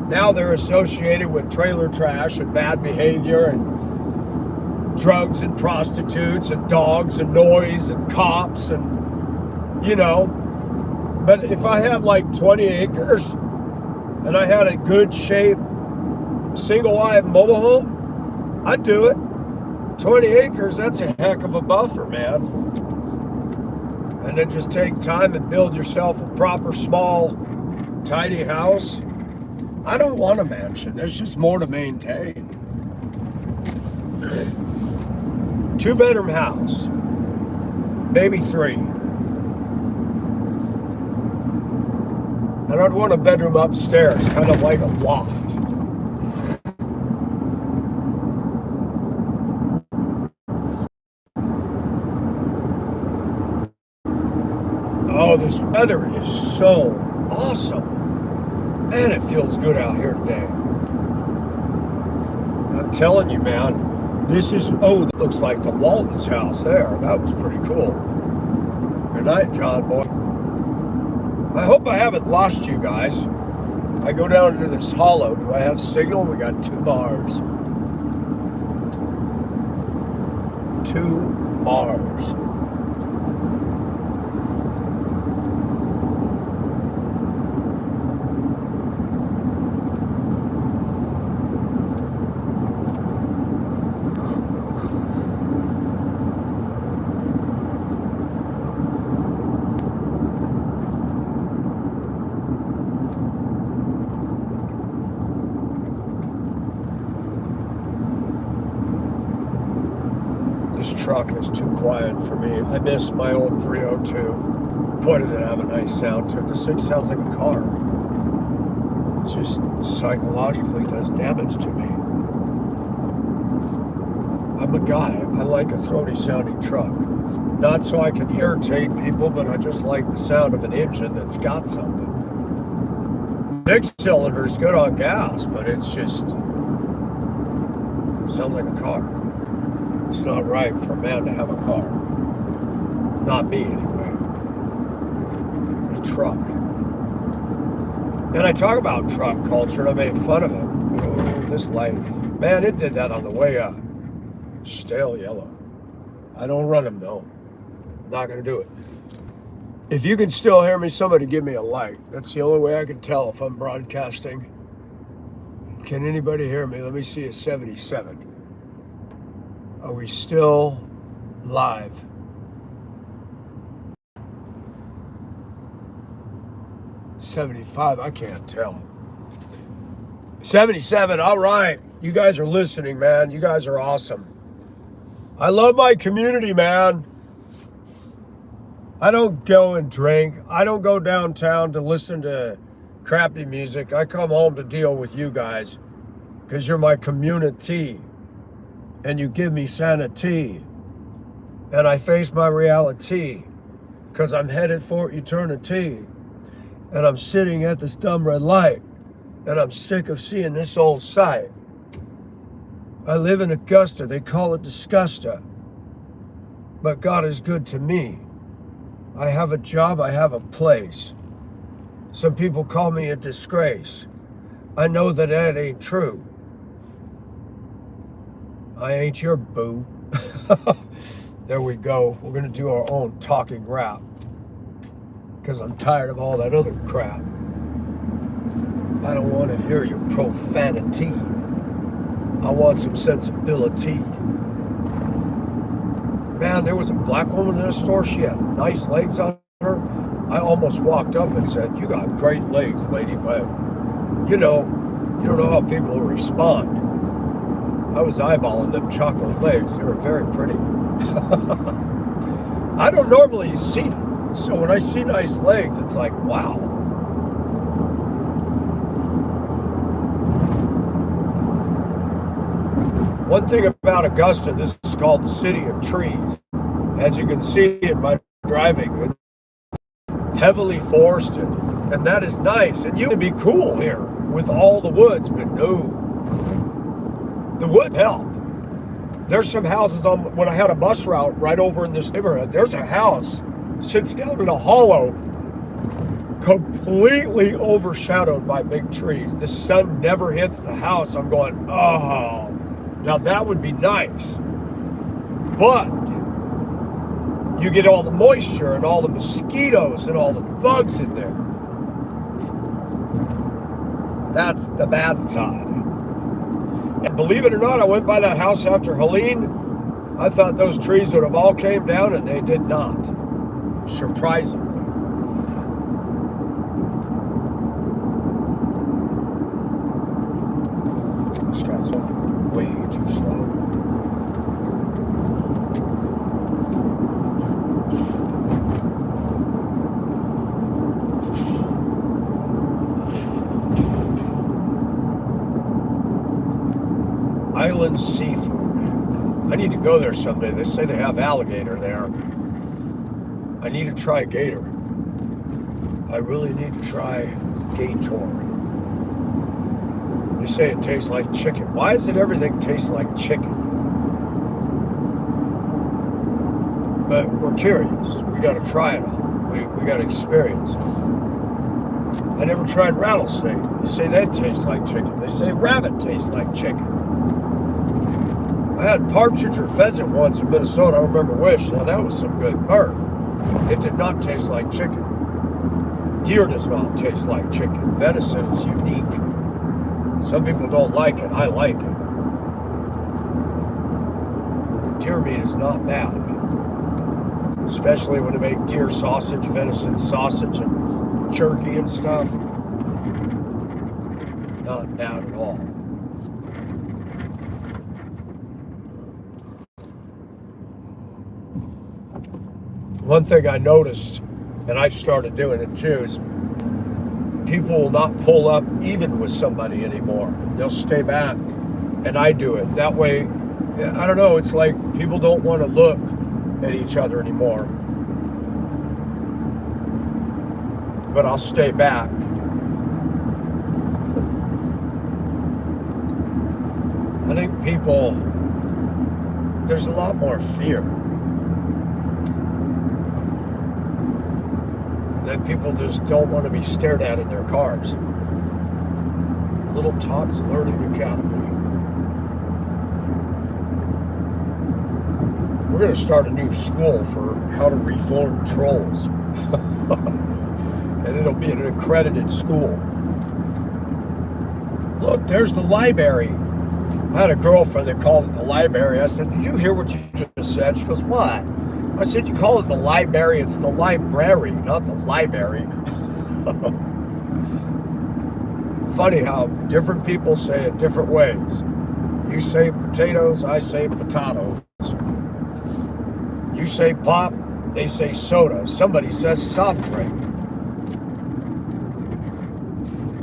Now they're associated with trailer trash and bad behavior and drugs and prostitutes and dogs and noise and cops and, you know. But if I had like 20 acres and I had a good shape, single wide mobile home, I'd do it. 20 acres, that's a heck of a buffer, man. And then just take time and build yourself a proper, small, tidy house. I don't want a mansion. There's just more to maintain. 2-bedroom house. Maybe 3. And I'd want a bedroom upstairs, kind of like a loft. Oh, this weather is so awesome. Man, it feels good out here today. I'm telling you, man, this is, oh, that looks like the Walton's house there. That was pretty cool. Good night, John boy. I hope I haven't lost you guys. I go down into this hollow. Do I have signal? We got 2 bars. 2 bars. This truck is too quiet for me. I miss my old 302. Boy, did it have a nice sound to it. This thing sounds like a car. It just psychologically does damage to me. I'm a guy. I like a throaty sounding truck. Not so I can irritate people, but I just like the sound of an engine that's got something. 6 cylinder's good on gas, but it's just sounds like a car. It's not right for a man to have a car. Not me, anyway. A truck. And I talk about truck culture, and I make fun of it. Oh, this light. Man, it did that on the way up. Stale yellow. I don't run them, though. Not going to do it. If you can still hear me, somebody give me a light. That's the only way I can tell if I'm broadcasting. Can anybody hear me? Let me see a 77. Are we still live? $75, I can't tell. 77, all right. You guys are listening, man. You guys are awesome. I love my community, man. I don't go and drink. I don't go downtown to listen to crappy music. I come home to deal with you guys because you're my community and you give me sanity and I face my reality because I'm headed for eternity and I'm sitting at this dumb red light and I'm sick of seeing this old sight. I live in Augusta. They call it Disgusta. But God is good to me. I have a job. I have a place. Some people call me a disgrace. I know that that ain't true. I ain't your boo. There we go. We're going to do our own talking rap. Because I'm tired of all that other crap. I don't want to hear your profanity. I want some sensibility. Man, there was a black woman in the store. She had nice legs on her. I almost walked up and said, "You got great legs, lady," but you don't know how people will respond. I was eyeballing them chocolate legs. They were very pretty. I don't normally see them. So when I see nice legs, it's like, wow. One thing about Augusta, this is called the city of trees. As you can see in my driving, it's heavily forested, and that is nice. And you can be cool here with all the woods, but no, the woods help. There's some houses when I had a bus route right over in this neighborhood, there's a house, sits down in a hollow, completely overshadowed by big trees. The sun never hits the house. I'm going, oh. Now that would be nice, but you get all the moisture and all the mosquitoes and all the bugs in there. That's the bad side. And believe it or not, I went by that house after Helene. I thought those trees would have all came down, and they did not, surprisingly. This guy's way too slow. Island Seafood. I need to go there someday. They say they have alligator there. I need to try gator. I really need to try gator. They say it tastes like chicken. Why is it everything tastes like chicken? But we're curious. We got to try it all. We got to experience it. I never tried rattlesnake. They say that tastes like chicken. They say rabbit tastes like chicken. I had partridge or pheasant once in Minnesota. I remember which. Now that was some good bird. It did not taste like chicken. Deer does not taste like chicken. Venison is unique. Some people don't like it. I like it. Deer meat is not bad. Especially when they make deer sausage, venison sausage, and jerky and stuff. Not bad at all. one thing I noticed, and I started doing it too, is people will not pull up even with somebody anymore. They'll stay back, and I do it. That way, I don't know, it's like people don't want to look at each other anymore. But I'll stay back. I think there's a lot more fear. That people just don't want to be stared at in their cars. Little Tots Learning Academy. We're going to start a new school for how to reform trolls. And it'll be an accredited school. Look, there's the library. I had a girlfriend that called it the library. I said, did you hear what you just said? She goes, what? I said, you call it the library. It's the library, not the library. Funny how different people say it different ways. You say potatoes, I say potatoes. You say pop, they say soda. Somebody says soft drink.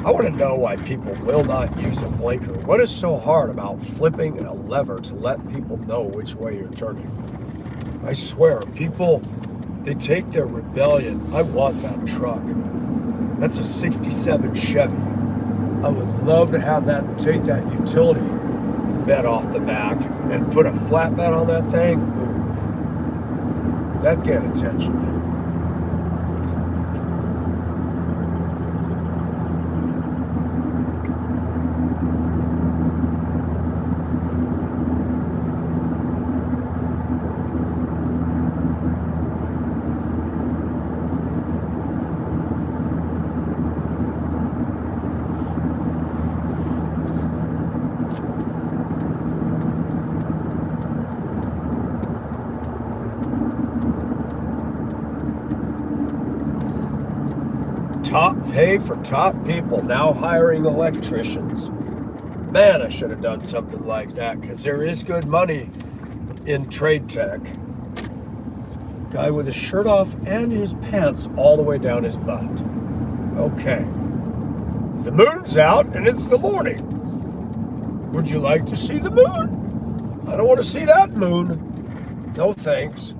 I want to know why people will not use a blinker. What is so hard about flipping a lever to let people know which way you're turning? I swear, people, they take their rebellion. I want that truck. That's a 67 Chevy. I would love to have that and take that utility bed off the back and put a flatbed on that thing. Ooh, that'd get attention. Top pay for top people, now hiring electricians. Man, I should have done something like that, because there is good money in trade tech. Guy with his shirt off and his pants all the way down his butt. Okay. The moon's out and it's the morning. Would you like to see the moon? I don't want to see that moon. No thanks.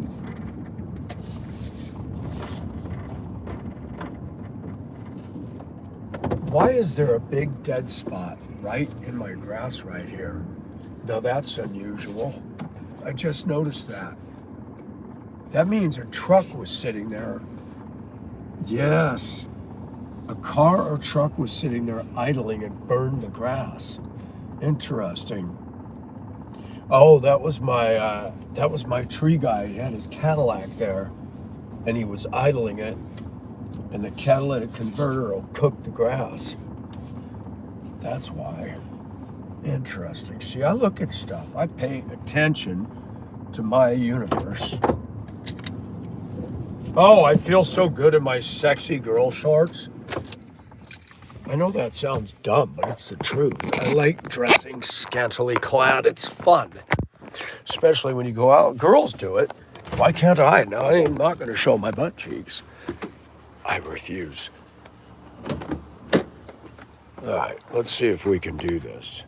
Why is there a big dead spot right in my grass right here? Now that's unusual. I just noticed that. That means a truck was sitting there. Yes. A car or truck was sitting there idling and burned the grass. Interesting. Oh, that was my tree guy. He had his Cadillac there and he was idling it. And the catalytic converter will cook the grass. That's why. Interesting. See, I look at stuff. I pay attention to my universe. Oh, I feel so good in my sexy girl shorts. I know that sounds dumb, but it's the truth. I like dressing scantily clad. It's fun. Especially when you go out. Girls do it. Why can't I? Now, I am not going to show my butt cheeks. I refuse. All right, let's see if we can do this.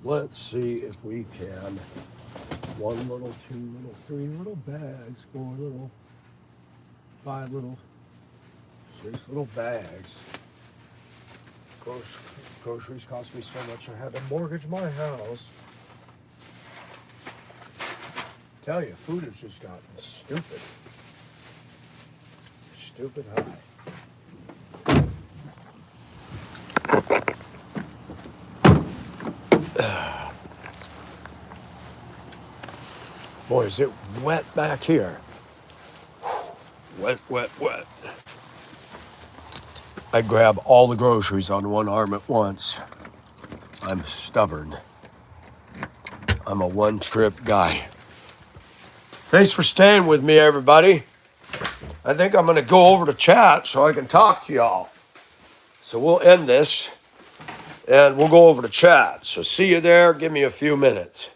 Let's see if we can. 1 little, 2 little, 3 little bags, 4 little, 5 little, 6 little bags. Groceries cost me so much I had to mortgage my house. Tell you, food has just gotten stupid. Stupid high. Boy, is it wet back here. Wet, wet, wet. I grab all the groceries on one arm at once. I'm stubborn. I'm a one-trip guy. Thanks for staying with me, everybody. I think I'm going to go over to chat so I can talk to y'all. So we'll end this and we'll go over to chat. So see you there. Give me a few minutes.